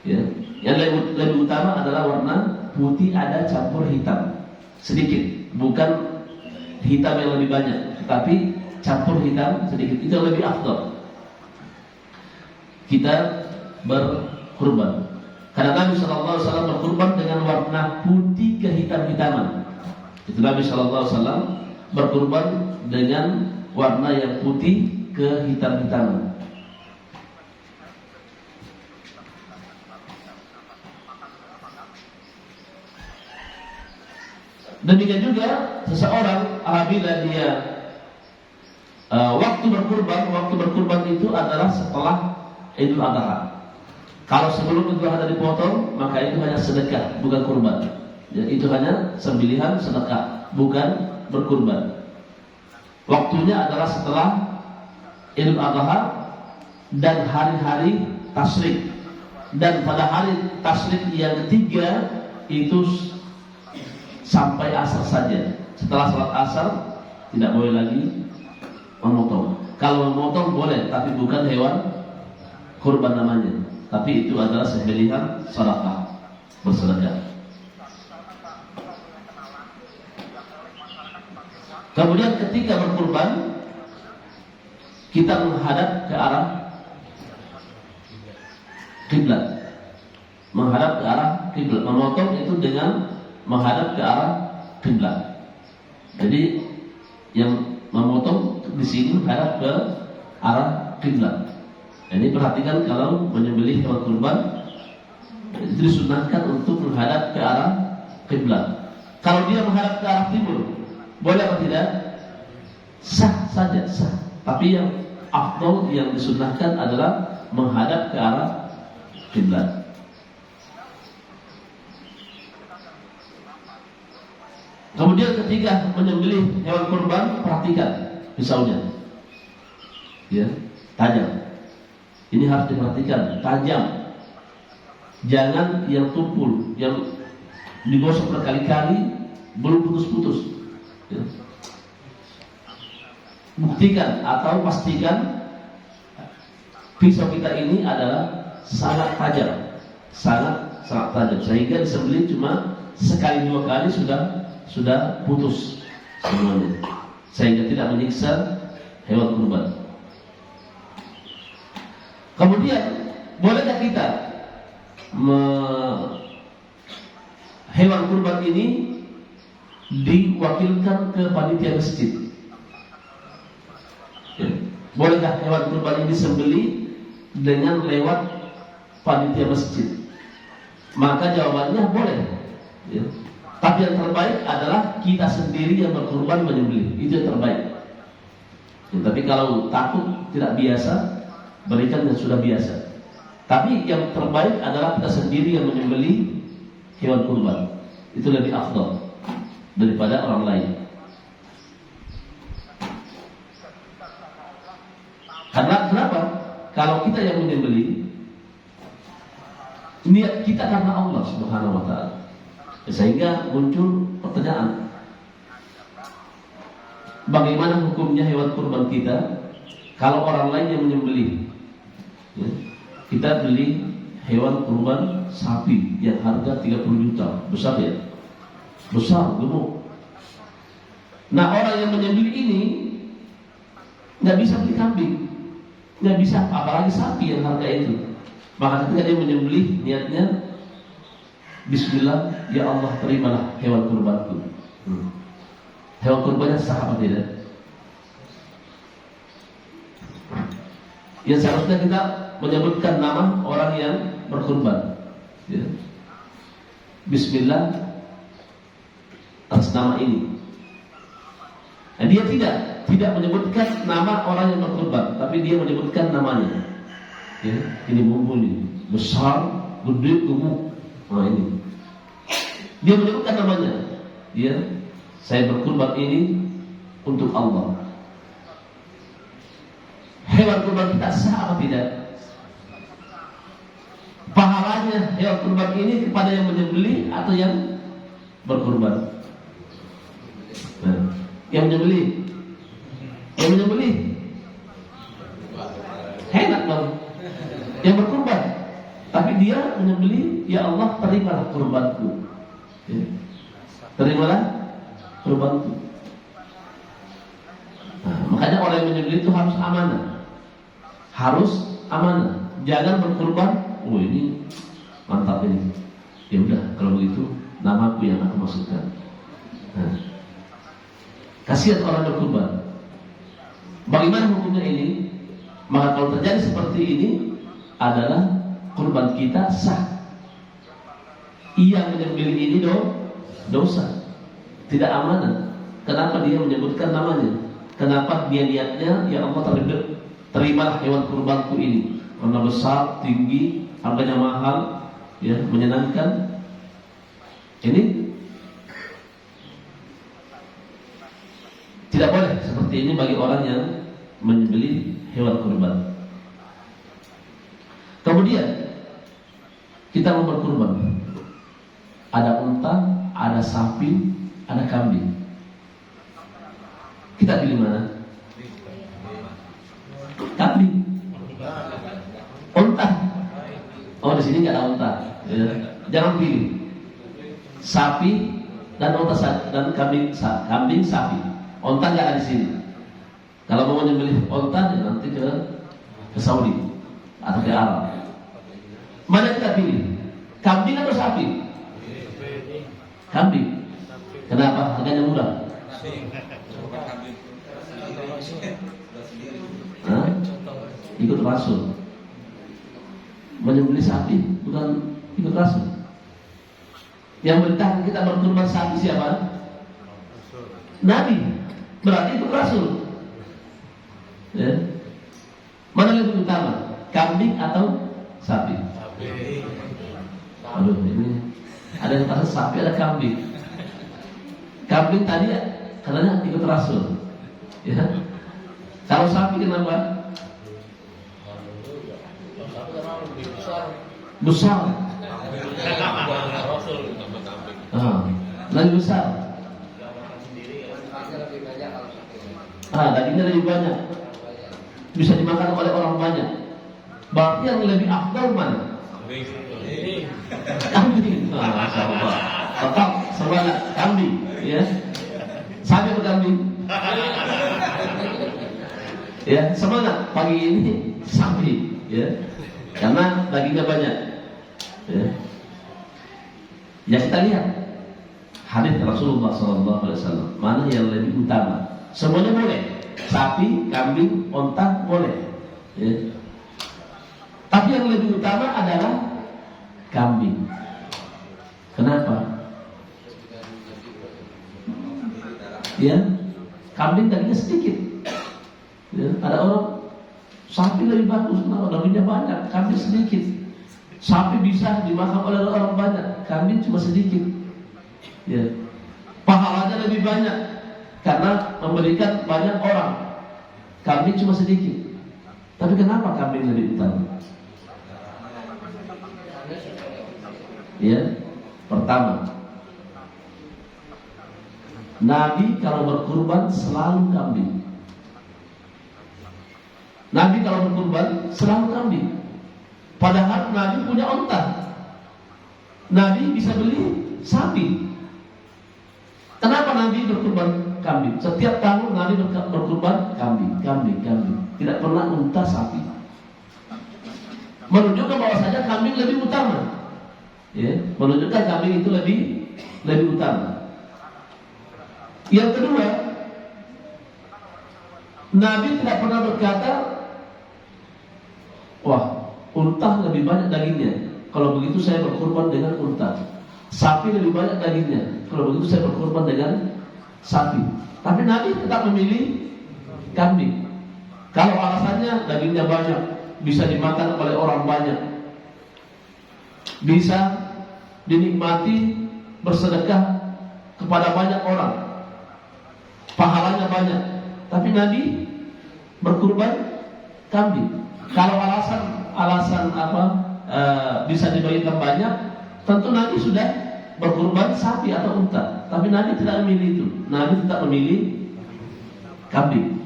Ya. Yang lebih utama adalah warna putih ada campur hitam sedikit, bukan hitam yang lebih banyak, tapi campur hitam sedikit. Itu yang lebih afdal kita berkurban. Karena Nabi SAW berkurban dengan warna putih kehitam-hitaman. Itu Nabi SAW berkurban dengan warna yang putih kehitam-hitaman. Demikian juga seseorang apabila dia waktu berkurban itu adalah setelah Idul Adha. Kalau sebelum Idul Adha dipotong, maka itu hanya sedekah, bukan kurban. Ya, itu hanya sembelihan sedekah, bukan berkurban. Waktunya adalah setelah Idul Adha dan hari-hari tasyrik. Dan pada hari tasyrik yang ketiga itu sampai asar saja. Setelah salat asar tidak boleh lagi memotong. Kalau memotong boleh, tapi bukan hewan kurban namanya. Tapi itu adalah sembelihan sedekah, bersedekah. Kemudian ketika berkurban, kita menghadap ke arah kiblat. Menghadap ke arah kiblat. Memotong itu dengan menghadap ke arah kiblat. Jadi yang memotong di sini menghadap ke arah kiblat. Ini perhatikan kalau menyembelih hewan kurban itu disunahkan untuk menghadap ke arah kiblat. Kalau dia menghadap ke arah timur, boleh atau tidak? Sah saja, sah. Tapi yang afdal yang disunahkan adalah menghadap ke arah kiblat. Kemudian ketika menyembelih hewan kurban, perhatikan pisaunya, ya, tajam. Ini harus diperhatikan, tajam. Jangan yang tumpul, yang digosok berkali-kali belum putus-putus. Ya. Buktikan atau pastikan pisau kita ini adalah sangat tajam, sangat tajam, sehingga disembelih cuma sekali dua kali sudah putus semuanya, sehingga tidak menyiksa hewan kurban. Kemudian bolehkah kita hewan kurban ini diwakilkan ke panitia masjid? Ya. Bolehkah hewan kurban ini disembelih dengan lewat panitia masjid? Maka jawabannya boleh. Ya. Tapi yang terbaik adalah kita sendiri yang berkurban menyembelih. Itu yang terbaik. Ya, tapi kalau takut tidak biasa, berikan yang sudah biasa. Tapi yang terbaik adalah kita sendiri yang menyembelih hewan kurban. Itu lebih afdal daripada orang lain. Karena kenapa? Kalau kita yang menyembelih, niat kita karena Allah Subhanahu wa taala. Sehingga muncul pertanyaan, Bagaimana hukumnya hewan kurban kita kalau orang lain yang menyembelih? Ya. Kita beli hewan kurban sapi yang harga 30 juta, besar ya, besar, gemuk. Nah, orang yang menyembelih ini nggak bisa beli kambing, nggak bisa, apalagi sapi yang harga itu. Maka ketika dia menyembelih, niatnya Bismillah, ya Allah terimalah hewan kurbanku. Hewan kurbannya sah apa tidak? Yang seharusnya kita menyebutkan nama orang yang berkurban, ya. Bismillah atas nama ini. Nah, dia tidak menyebutkan nama orang yang berkurban, tapi dia menyebutkan namanya. Ya, ini bumbu ini besar, gede, gemuk. Nah, ini dia menyebutkan namanya. Ya, saya berkurban ini untuk Allah. Hewan kurban kita sah apa tidak? Pahalanya hewan kurban ini kepada yang menyembelih atau yang berkurban? Nah, yang menyembelih, hebat dong. Yang berkurban, tapi dia menyembelih, ya Allah terimalah kurbanku. Ya. Terimalah kurbanku. Nah, makanya orang yang menyembelih itu harus amanah. Jangan berkurban, oh ini mantap ini. Ya udah, kalau begitu namaku yang aku masukkan. Nah, kasihan orang berkurban. Bagaimana hukumnya ini? Maka kalau terjadi seperti ini adalah kurban kita sah. Ia menyembelih ini dosa, tidak amanah. Kenapa dia menyebutkan namanya? Kenapa dia niatnya, ya Allah terimalah hewan kurbanku ini, karena besar, tinggi, harganya mahal, ya, menyenangkan. Ini tidak boleh seperti ini bagi orang yang menyembelih hewan kurban. Kemudian kita mau berkurban. Ada unta, ada sapi, ada kambing. Kita pilih mana? Kambing. Unta. Oh, di sini nggak ada unta. Ya. Jangan pilih sapi dan unta dan kambing sapi. Unta nggak ada di sini. Kalau mau menyembelih unta, ya nanti ke Saudi atau ke Arab. Mana kita pilih? Kambing atau sapi? Kambing. Kenapa? Harganya murah. Hah? Ikut Rasul. Menyembelih sapi bukan ikut Rasul. Yang perintahkan kita berkurban sapi siapa? Nabi. Berarti ikut Rasul. Ya. Mana lebih utama? Kambing atau sapi? Aduh, ini ada yang kata sapi, ada kambing. Kambing tadi ya, katanya ikut Rasul. Ya. Kalau sapi kenapa? Besar. Lebih besar. Dagingnya lebih banyak. Bisa dimakan oleh orang banyak. Berarti yang lebih afdal mana? Kambing. Masya Allah. Tetap semangat kambing. Ya. Sapi atau kambing? Ya, semangat pagi ini sapi. Ya. Karena dagingnya banyak. Ya. Ya, kita lihat hadis Rasulullah SAW. Mana yang lebih utama? Semuanya boleh. Sapi, kambing, unta boleh. Ya. Tapi yang lebih utama adalah kambing. Kenapa? Ya, kambing dagingnya sedikit. Ya, ada orang sapi lebih bagus, dagingnya banyak, kambing sedikit. Sapi bisa dimakan oleh orang banyak, kambing cuma sedikit. Ya. Pahalanya lebih banyak karena memberikan banyak orang. Kambing cuma sedikit. Tapi kenapa kambing lebih utama? Ya, pertama, Nabi kalau berkurban selalu kambing. Nabi kalau berkurban selalu kambing. Padahal Nabi punya onta. Nabi bisa beli sapi. Kenapa Nabi berkurban kambing? Setiap tahun Nabi berkurban kambing. Tidak pernah unta, sapi. Menunjukkan bahwasanya kambing lebih utama. Ya, menunjukkan kambing itu lebih utama. Yang kedua, Nabi tidak pernah berkata, wah, unta lebih banyak dagingnya, kalau begitu saya berkorban dengan unta. Sapi lebih banyak dagingnya, kalau begitu saya berkorban dengan sapi. Tapi Nabi tetap memilih kambing. Kalau alasannya dagingnya banyak, bisa dimakan oleh orang banyak, bisa dinikmati, bersedekah kepada banyak orang, pahalanya banyak. Tapi Nabi berkurban kambing. Kalau alasan apa bisa dibagikan banyak, tentu Nabi sudah berkurban sapi atau unta. Tapi Nabi tidak memilih itu. Nabi tetap memilih kambing.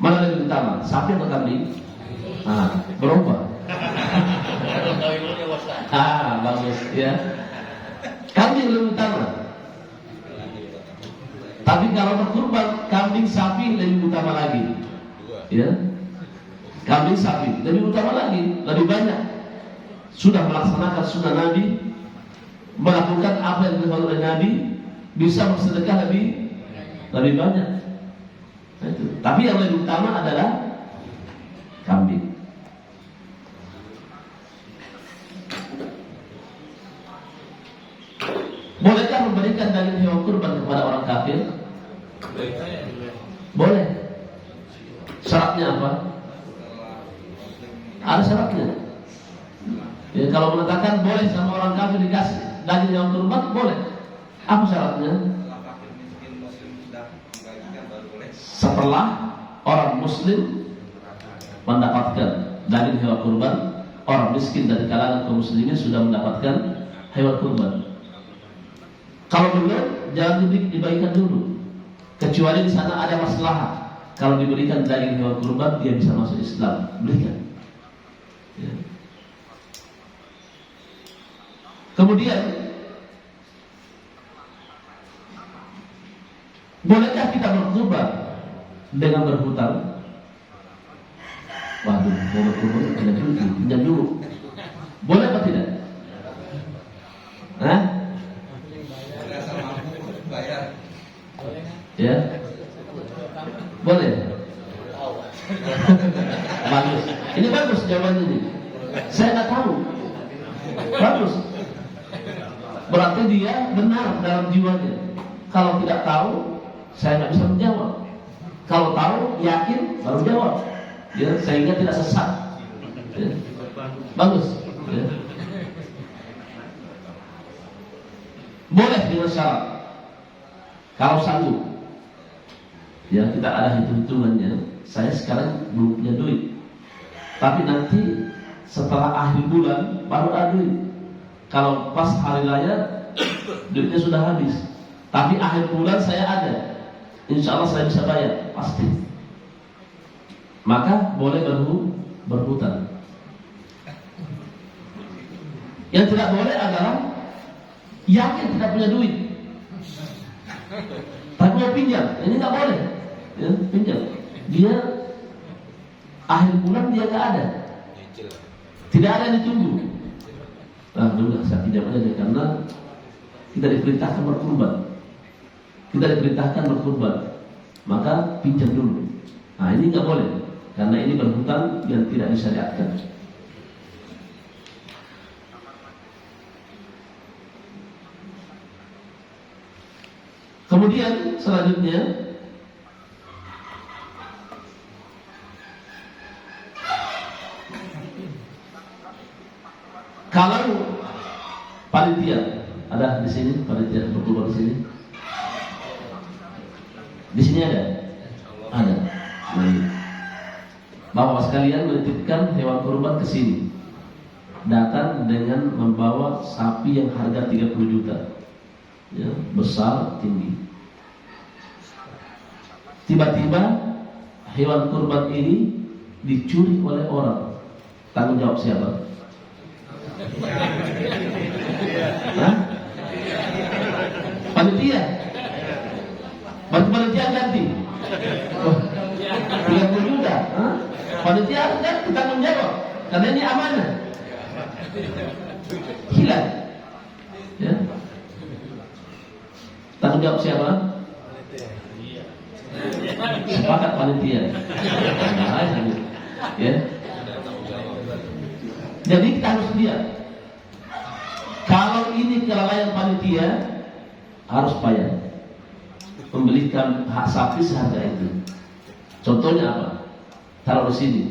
Mana lebih utama, sapi atau kambing? Berubah. Bagus ya. Kambing lebih utama. Tapi kalau berkurban kambing, sapi lebih utama lagi. Ya. Kambing, sapi lebih utama lagi, lebih banyak. Sudah melaksanakan sunnah Nabi, melakukan apa yang dilakukan oleh Nabi, bisa bersedekah lebih banyak. Nah, itu. Tapi yang lebih utama adalah kambing. Bolehkah memberikan daging hewan kurban kepada orang kafir? Boleh. Syaratnya apa? Ada syaratnya. Ya, kalau mengatakan boleh sama orang kafir dikasih daging hewan kurban, boleh. Apa syaratnya? Setelah orang muslim mendapatkan daging hewan kurban, orang miskin dari kalangan kaum muslimin sudah mendapatkan hewan kurban. Kalau belum, jangan dibagikan dulu. Kecuali di sana ada masalah. Kalau diberikan daging hewan kurban, dia bisa masuk Islam. Berikan. Ya. Kemudian, bolehkah kita berkurban dengan berhutang? Waduh, mau berkurban pinjam dulu. Boleh apa tidak? Ya, boleh. Bagus. Ini bagus jawabannya ini. Saya nggak tahu. Bagus. Berarti dia benar dalam jiwanya. Kalau tidak tahu, saya nggak bisa menjawab. Kalau tahu, yakin, baru jawab. Ya, sehingga tidak sesat. Ya. Bagus. Ya. Boleh dengan syarat. Kalau sanggup. Ya, kita ada hitung-hitungannya. Saya sekarang belum punya duit, tapi nanti setelah akhir bulan baru ada duit. Kalau pas hari raya duitnya sudah habis, tapi akhir bulan saya ada, insya Allah saya bisa bayar pasti. Maka boleh berhutang. Yang tidak boleh adalah yakin tidak punya duit, tapi mau pinjam. Ini nggak boleh. Ya, pinjam. Dia akhir bulan dia nggak ada, tidak ada yang ditunggu. Nah, dulu saya pinjam aja karena kita diperintahkan berkurban. Maka pinjam dulu. Nah, ini nggak boleh karena ini berhutang yang tidak disyariatkan. Kemudian selanjutnya, kalau panitia ada di sini, panitia berkurban di sini. Di sini ada. Nah, Bapak sekalian menitipkan hewan kurban ke sini. Datang dengan membawa sapi yang harga 30 juta. Ya, besar, tinggi. tiba-tiba hewan kurban ini dicuri oleh orang, tanggung jawab siapa? Hah? Panitia. Bantu panitia ganti. Oh, 30 juta. Hah? Panitia harus ganti tanggung jawab, karena ini amanah. Hilang. Ya. Tanggung jawab siapa? Sepakat panitia. Ya. Jadi kita harus lihat, kalau ini kelalaian panitia, harus bayar, membelikan hak sapi seharga itu. Contohnya apa? Taruh di sini.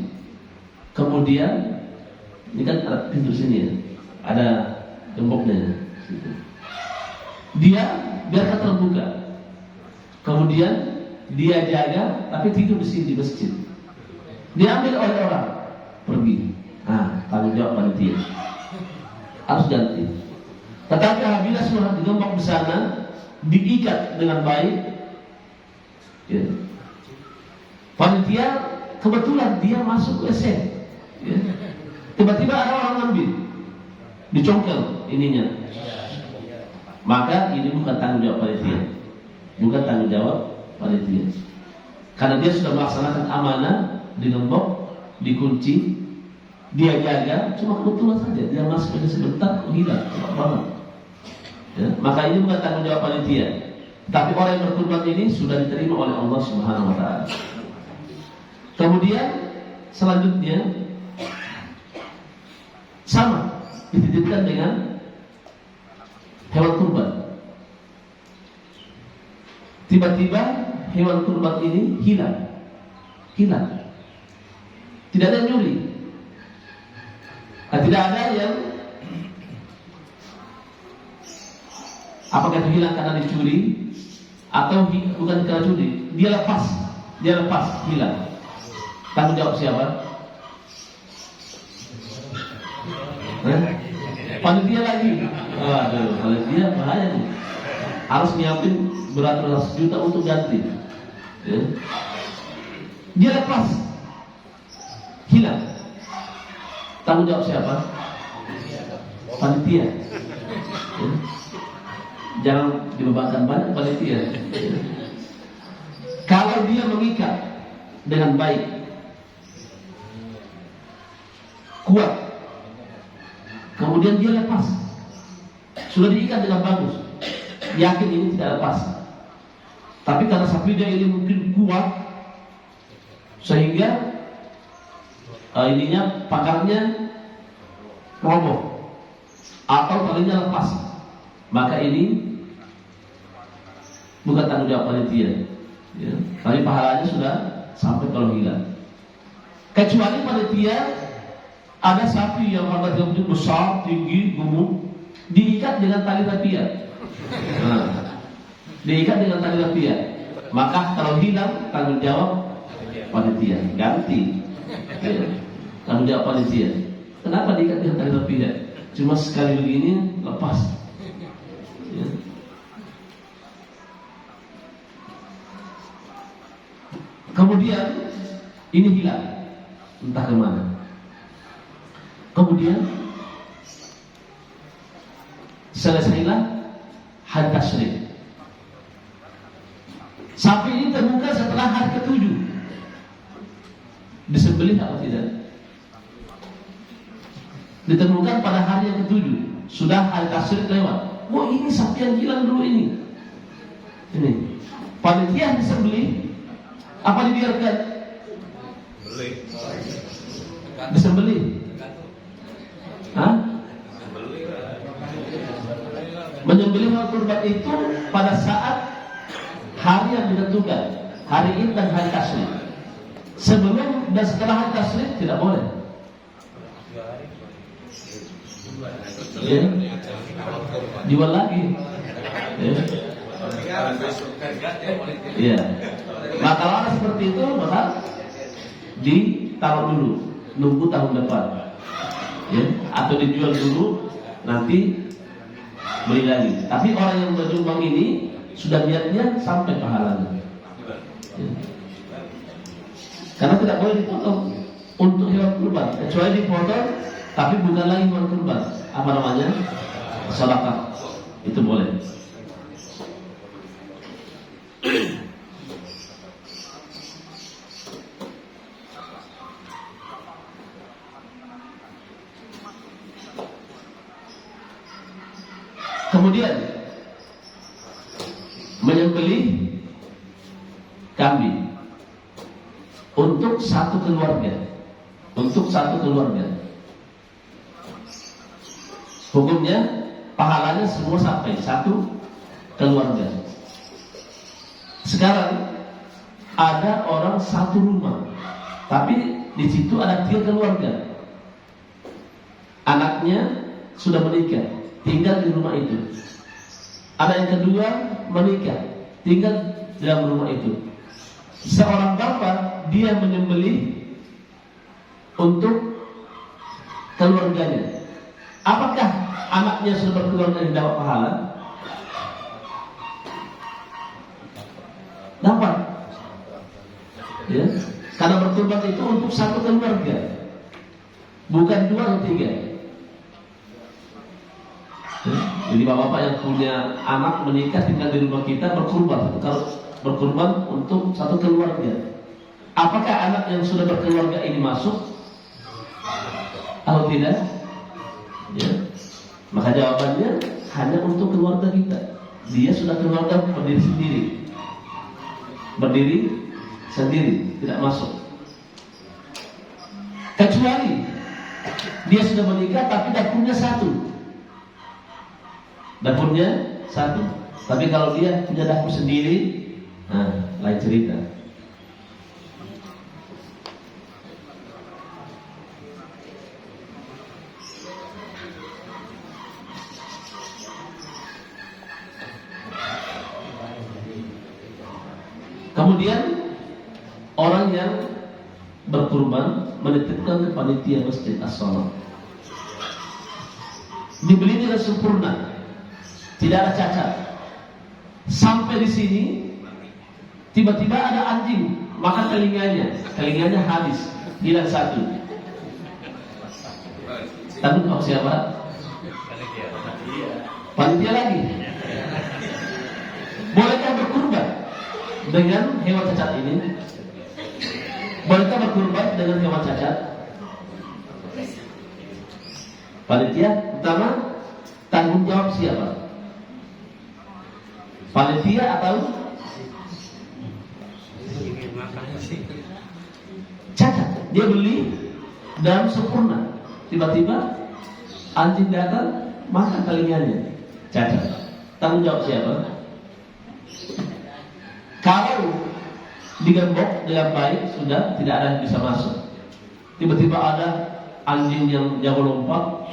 Kemudian ini kan ada pintu sini ya, ada gemboknya. Dia biarkan terbuka. Kemudian dia jaga, tapi tidur di sini di masjid. Diambil oleh orang, pergi. Nah, tanggung jawab panitia. Harus ganti. Tetapi apabila sudah digembok di sana, diikat dengan baik, ya. Panitia kebetulan dia masuk WC, ya. Tiba-tiba ada orang ngambil, dicongkel ininya. Maka ini bukan tanggung jawab panitia, bukan tanggung jawab panitia. Karena dia sudah melaksanakan amanah, digembok, dikunci, dia jaga, cuma kebetulan saja dia masuk aja sebentar, hilang, cepat banget. Ya, maka ini bukan tanggung jawab panitia, tapi orang yang berkurban ini sudah diterima oleh Allah Subhanahu Wa Taala. Kemudian selanjutnya sama dititipkan dengan hewan kurban. Tiba-tiba hewan kurban ini hilang. Tidak ada yang nyuri. Tidak ada yang, apakah itu hilang karena dicuri atau bukan karena curi. Dia lepas, hilang. Tanggung jawab siapa? Panitia lagi. Waduh, panitia bahaya nih. Harus nyiapin beratus juta untuk ganti. Ya. Dia lepas, hilang. Tanggung jawab siapa? Panitia. Ya. Jangan dibebankan banyak panitia. Ya. Kalau dia mengikat dengan baik, kuat, kemudian dia lepas, sudah diikat dengan bagus, yakin ini tidak lepas. Tapi karena sapinya ini mungkin kuat, sehingga ininya pakarnya roboh atau talinya lepas, maka ini bukan tanggung jawab panitia, ya. Tapi pahalanya sudah sampai kalau hilang. Kecuali panitia ada sapi yang harganya besar, tinggi, gemuk, diikat dengan tali rapia. Nah, diikat dengan tali rapia. Maka kalau hilang, tanggung jawab panitia, ganti. Ya, tanggung jawab panitia. Kenapa diikat dengan tali rapia? Cuma sekali begini lepas. Ya. Kemudian ini hilang, entah kemana. Kemudian selesailah hari tasyrik. Sapi ini terbuka setelah hari ke-7. Disembelih atau tidak? Ditemukan pada hari yang ke-7. Sudah hari tasyrik lewat. Wah, ini sapi yang hilang dulu ini. Ini panitia disembelih apa dibiarkan? Disembelih. Hah? Menyembelih hewan kurban itu pada saat hari yang ditentukan, hari Id dan hari tasyrik. Sebelum dan setelah hari tasyrik tidak boleh. Ya. Jual lagi. Ya. Ya. Maka kalau ada seperti itu, maka ditaruh dulu, nunggu tahun depan. Ya, atau dijual dulu, nanti beli lagi. Tapi orang yang berjuang ini sudah niatnya sampai pahalanya. Ya. Karena tidak boleh dipotong untuk hewan kurban, kecuali dipotong tapi bukan lagi hewan kurban. Apa namanya? Sedekah. Itu boleh. Kemudian menyembelih kambing untuk satu keluarga. Hukumnya pahalanya semua sampai satu keluarga. Sekarang ada orang satu rumah, tapi di situ ada 3 keluarga. Anaknya sudah menikah, tinggal di rumah itu. Anak yang kedua menikah, tinggal di dalam rumah itu. Seorang bapak dia menyembelih untuk keluarganya. Apakah anaknya sudah berkeluarga dan dapat pahala? Dapat. Ya, karena berkurban itu untuk satu keluarga, bukan 2 atau 3. Jadi bapak-bapak yang punya anak menikah tinggal di rumah kita berkurban. Kalau berkurban untuk satu keluarga, apakah anak yang sudah berkeluarga ini masuk atau tidak? Ya. Maka jawabannya hanya untuk keluarga kita. Dia sudah keluarga berdiri sendiri, tidak masuk. Kecuali dia sudah menikah tapi dapurnya satu. Tapi kalau dia punya dapur sendiri, nah, lain cerita. Kemudian orang yang berkurban menitipkan ke panitia masjid as-shalah. Dibeli dengan sempurna, tidak ada cacat. Sampai di sini tiba-tiba ada anjing makan telinganya habis, hilang satu. Tapi tahu siapa? Panitia lagi. Bolehkah berkurban dengan hewan cacat ini? Bolehkah berkurban dengan hewan cacat? Panitia pertama, tanggung jawab siapa? Panitia atau cacat? Dia beli dalam sempurna, tiba-tiba anjing datang makan telinganya, cacat. Tanggung jawab siapa? Kalau digembok dengan baik, sudah tidak ada yang bisa masuk. Tiba-tiba ada anjing yang jago lompat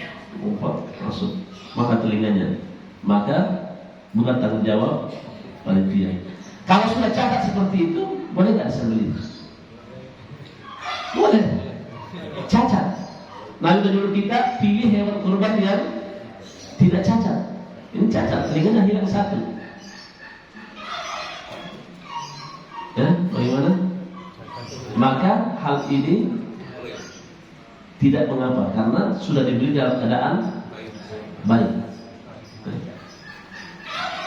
masuk, makan telinganya. Maka bukan tanggung jawab panitia. Kalau sudah cacat seperti itu, boleh nggak disembelih? Boleh. Cacat. Nabi menyuruh kita pilih hewan kurban yang tidak cacat. Ini cacat, telinganya hilang satu. Ya, bagaimana? Maka hal ini tidak mengapa, karena sudah dibeli dalam keadaan baik.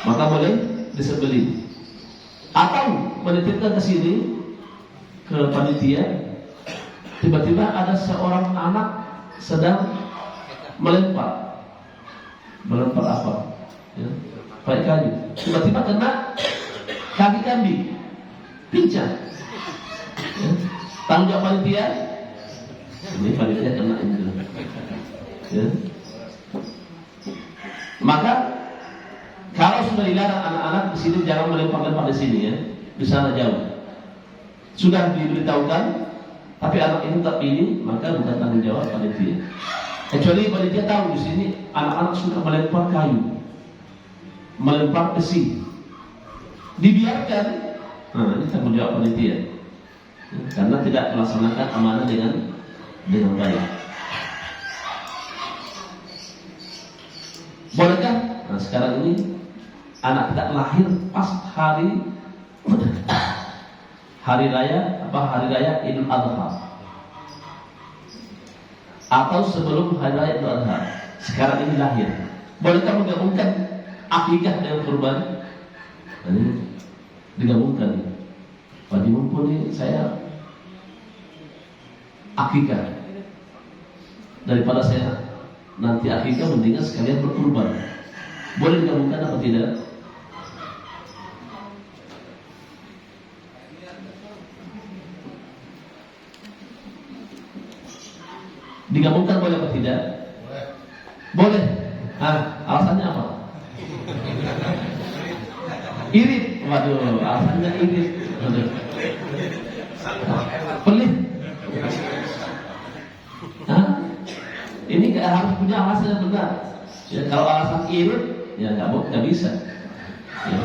Maka boleh disembelih. Atau menitipkan ke sini, ke panitia, tiba-tiba ada seorang anak sedang melempar apa? Ya, pakai kayu. Tiba-tiba kena kaki kambing, pincang. Ya, tanggung jawab panitia. Ini panitia kena ini. Ya. Maka kalau sudah dilarang anak-anak di sini jangan melempar-lempar di sini ya, di sana jauh. Sudah diberitahukan, tapi anak ini tak pilih, maka bukan tanggung jawab panitia. Kecuali panitia tahu di sini anak-anak suka melempar kayu, melempar besi, dibiarkan. Nah, ini tanggung jawab panitia, karena tidak melaksanakan amanah dengan baik. Bolehkah? Nah, sekarang ini anak kita lahir pas hari hari raya Idul Adha, atau sebelum hari raya Idul Adha, sekarang ini lahir, bolehkah menggabungkan akikah dengan kurban? Ini digabungkan. Bagi mumpuni saya akikah, daripada saya nanti akikah, mendingan sekalian berkurban. Boleh digabungkan atau tidak? Digabungkan boleh atau tidak? Boleh. Alasannya apa? Irit. Waduh, alasannya irit. Waduh. Pelit. Ini harus punya alasan yang benar. Ya, kalau alasan irit, ya nggak bisa. Ya.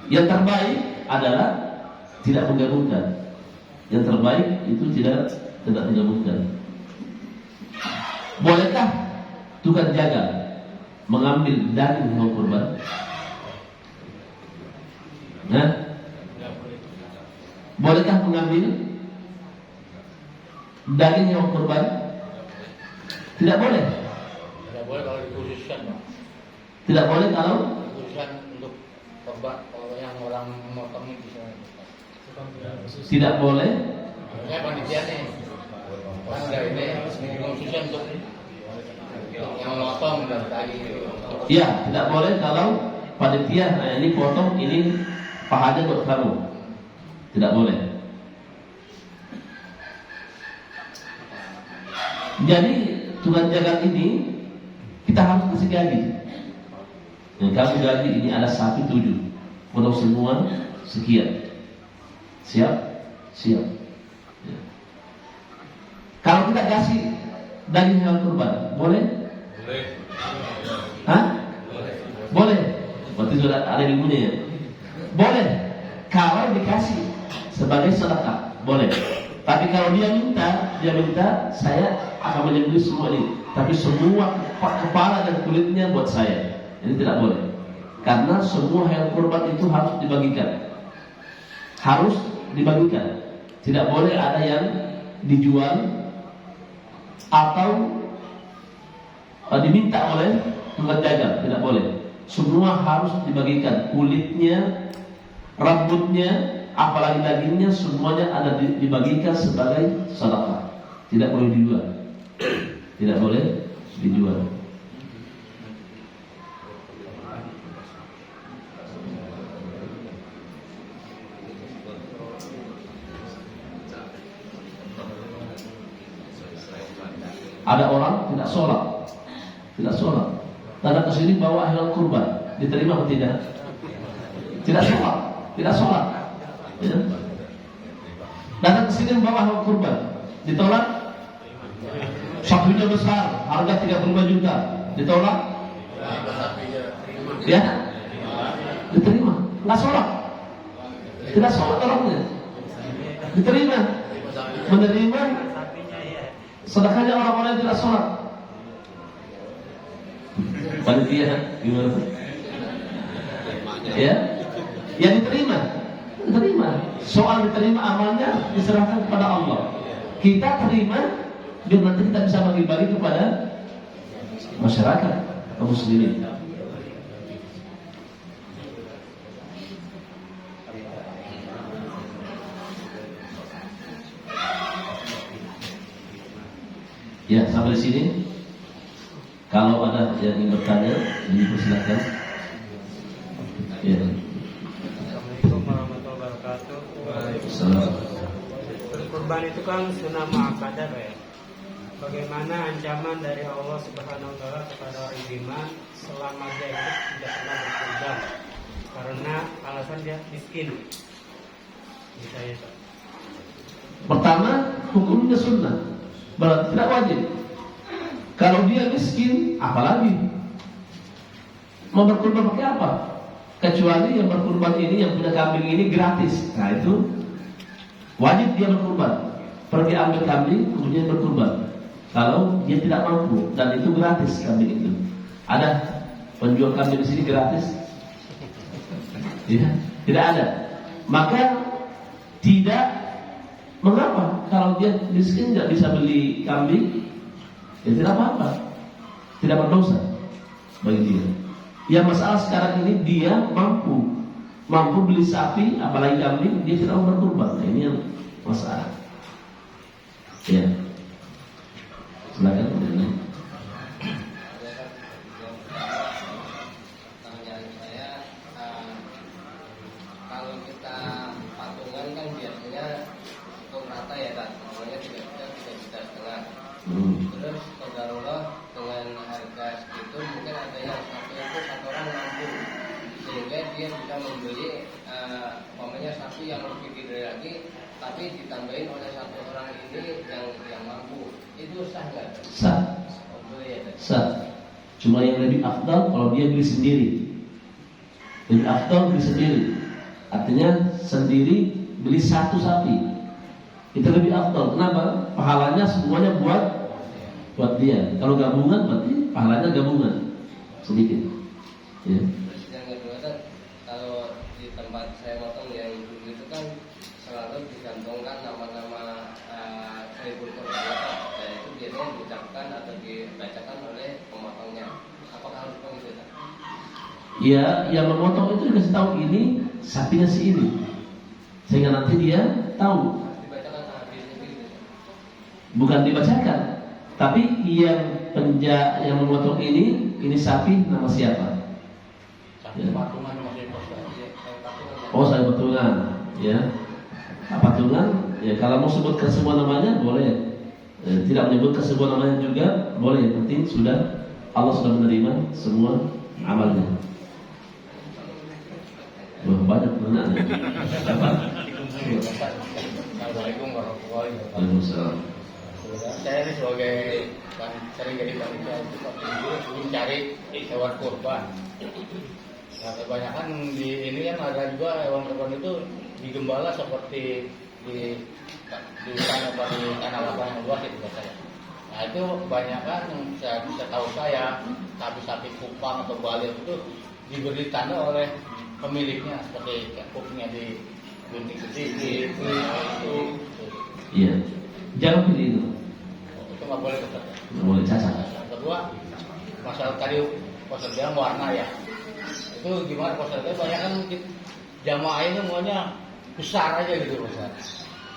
Yang terbaik adalah tidak menggabungkan. Yang terbaik itu tidak digabungkan. Bolehkah tukang jaga mengambil daging hewan kurban? Bolehkah mengambil daging hewan kurban? Tidak boleh. Tidak boleh kalau dikhususkan, Pak. Tidak boleh kalau dikhususkan untuk korban, kalau yang orang memotong itu tidak boleh. Ya panitia nih. Kan udah ini dikhususkan untuk yang memotong dan tadi. Ya, tidak boleh kalau panitia ini potong, ini pahanya buat kamu. Tidak boleh. Jadi tukang jaga ini kita harus kasih gaji. Yang kamu gaji ini ada sapi 7, potong semua sekian. Siap? Siap. Ya. Kalau kita kasih daging hewan kurban, boleh? Boleh. Boleh. Berarti sudah ada ilmunya ya. Boleh. Kalau dikasih sebagai sedekah, boleh. Tapi kalau dia minta, saya akan menyembelih semua ini, tapi semua kepala dan kulitnya buat saya. Ini tidak boleh. Karena semua hewan kurban itu harus dibagikan. Harus dibagikan. Tidak boleh ada yang dijual atau diminta oleh tukang jaga. Tidak boleh. Semua harus dibagikan. Kulitnya, rambutnya, apalagi dagingnya, semuanya ada dibagikan sebagai sedekah. Tidak boleh dijual. Tidak boleh dijual. Ada orang tidak sholat, datang ke sini bawa hewan kurban, diterima atau tidak? Tidak sholat. Ya. Datang ke sini membawa hewan kurban, ditolak. Sapinya besar, harga 35 juta, ditolak. Ya, diterima. Nggak sholat, tidak sholat orangnya, diterima, menerima sedekahnya orang-orang yang tidak sholat. Panitia gimana? Ya, yang diterima. Soal diterima amalnya diserahkan kepada Allah. Kita terima, biar nanti kita bisa bagi-bagi kepada masyarakat kaum muslimin. Ya, sampai di sini. Kalau ada yang ingin bertanya, dipersilakan. Ya. Assalamualaikum warahmatullahi wabarakatuh. Waalaikumsalam. Kurban itu kan sunnah muakkadah ya. Bagaimana ancaman dari Allah Subhanahu wa taala kepada orang beriman selama dia hidup tidak pernah berkurban karena alasan dia miskin. Misalnya itu. Pertama, hukumnya sunnah, berarti tidak wajib. Kalau dia miskin, apalagi mau berkurban pakai apa? Kecuali yang berkurban ini, yang punya kambing ini gratis. Nah itu wajib dia berkurban. Pergi ambil kambing, kemudian berkurban. Kalau dia tidak mampu dan itu gratis kambing itu. Ada penjual kambing di sini gratis? Ya, tidak ada. maka tidak mengapa kalau dia miskin nggak bisa beli kambing, ya tidak apa-apa, tidak berdosa bagi dia. Yang masalah sekarang ini dia mampu beli sapi, apalagi kambing, dia tidak mau berkurban. Nah, ini yang masalah. Ya, silakan. Pertanyaan saya, kalau kita patungan kan biasanya untuk rata ya kan, namanya 3 juta setengah. Terus kodarullah dengan harga segitu mungkin ada yang satu itu satu orang mampu, sehingga dia bisa membeli umpamanya sapi yang lebih gede lagi, tapi ditambahin oleh satu orang ini yang mampu, itu sah nggak? Sah. Oh, boleh ya? Sah. Cuma yang lebih afdal kalau dia beli sendiri. Lebih afdal beli sendiri. Artinya sendiri beli satu sapi. Itu lebih afdal. Kenapa? Pahalanya semuanya buat dia. Kalau gabungan berarti pahalanya gabungan sedikit. Ya. Terus yang kedua kan, kalau di tempat saya motong yang dulu itu kan selalu digantungkan nama-nama Sayyidul Qurban, dan itu biasanya diucapkan atau dibacakan oleh pemotongnya. Apakah harus begitu? Ya, yang memotong itu dikasih tahu ini sapinya si ini, sehingga nanti dia tahu. Dibacakan habisnya begitu. Bukan dibacakan, tapi yang memotong ini sapi nama siapa? Sapi patungan masih kosong. Oh, saya patungan, ya. Patungan, ya kalau mau sebutkan semua namanya boleh. Tidak menyebutkan semua namanya juga boleh. Yang penting sudah Allah sudah menerima semua amalnya. Banyak pertanyaan. Assalamualaikum warahmatullahi wabarakatuh. Waalaikumsalam. Saya ini sebagai sering jadi panitia itu mencari hewan kurban. Nah, kebanyakan di ini kan ada juga hewan kurban itu digembala seperti di hutan apa di tanah lapang yang luas itu saya. Nah itu kebanyakan yang setahu saya sapi-sapi kupang atau bali itu diberi tanda oleh pemiliknya seperti kupingnya di gunting sedikit itu. Iya. Jangan pilih itu. Itu nggak boleh tetap. Nggak boleh cacat. Yang kedua masalah tadi Pak bilang warna ya. Itu gimana Pak? Banyak kan jamaah ini maunya besar aja gitu Pak.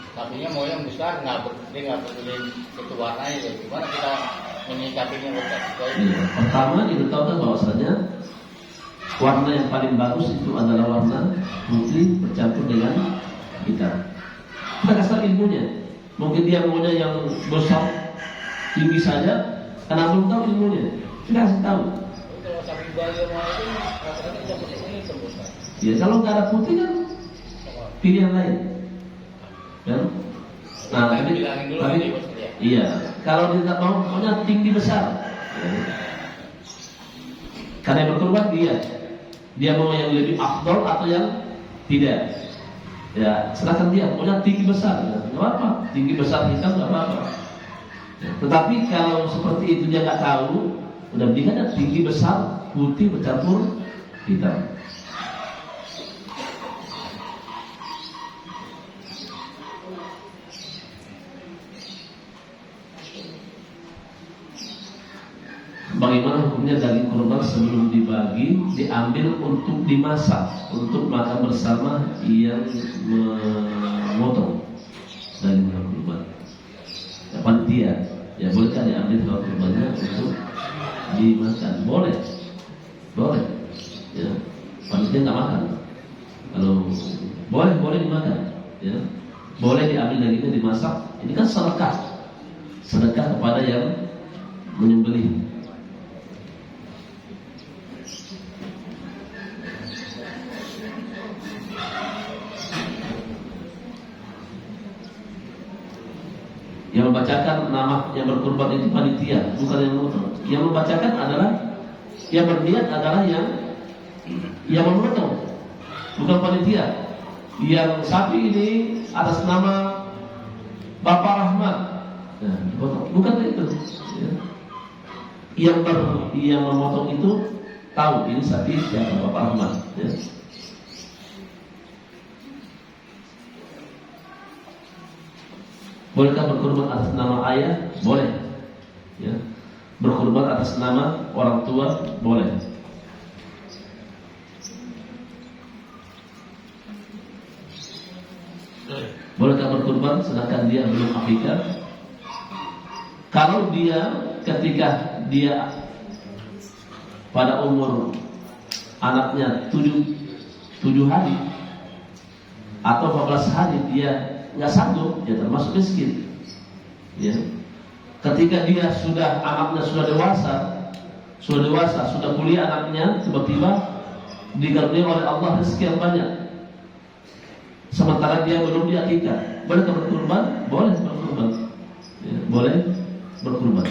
Sapinya mau yang besar nggak peduli itu warnanya ya. Gimana kita menyikapinya Pak? Iya. Pertama kita tahu kan bahwasanya warna yang paling bagus itu adalah warna putih bercampur dengan hitam. Kita kasih ilmunya. Mungkin dia maunya yang besar tinggi saja, karena belum tahu ilmunya. Kita kasih tahu. Kalau sapi Bali mau itu rata-rata seperti ini terus. Ya kalau nggak ada putih kan pilihan lain. Kan? Nah, tapi iya. Kalau dia tidak mau, maunya tinggi besar. Karena yang berkorban dia mau yang lebih afdol atau yang tidak. Ya, silakan dia. Maunya tinggi besar, nggak apa-apa. Tinggi besar hitam nggak apa-apa. Tetapi kalau seperti itu dia nggak tahu, udah belikan tinggi besar putih bercampur hitam. Bagaimana hukumnya daging kurban sebelum dibagi diambil untuk dimasak untuk makan bersama yang memotong daging kurban? Ya, panitia ya boleh kan diambil kalau kurbannya untuk dimakan? Boleh ya, panitia nggak makan. Kalau boleh dimakan ya, boleh diambil dagingnya dimasak. Ini kan sedekah kepada yang menyembelih. Yang membacakan nama yang berkurban itu panitia, bukan yang memotong. Yang membacakan adalah yang berniat adalah yang memotong, bukan panitia. Yang sapi ini atas nama Bapak Rahmat, nah, dipotong. Bukan itu. Ya. Yang memotong itu tahu ini sapi siapa Bapak Rahmat. Ya. Bolehkah berkurban atas nama ayah? Boleh. Ya. Berkurban atas nama orang tua? Boleh. Bolehkah berkurban sedangkan dia belum akikah? Kalau dia ketika dia pada umur anaknya 7 hari atau 14 hari dia nggak sanggup, dia termasuk miskin. Ya. Ketika dia anaknya sudah dewasa, sudah kuliah anaknya, tiba-tiba dikaruniai oleh Allah rezeki yang banyak, sementara dia belum diakikah, bolehkah berkurban? Boleh berkurban. Ya, boleh berkurban.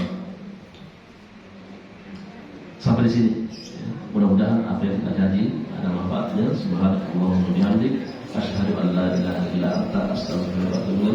Sampai di sini. Ya, mudah-mudahan apa yang kita kaji ada manfaatnya. Subhanallah wa bihamdik, asyhadu an la ilaha illa anta, astaghfiruka wa atubu ilaik.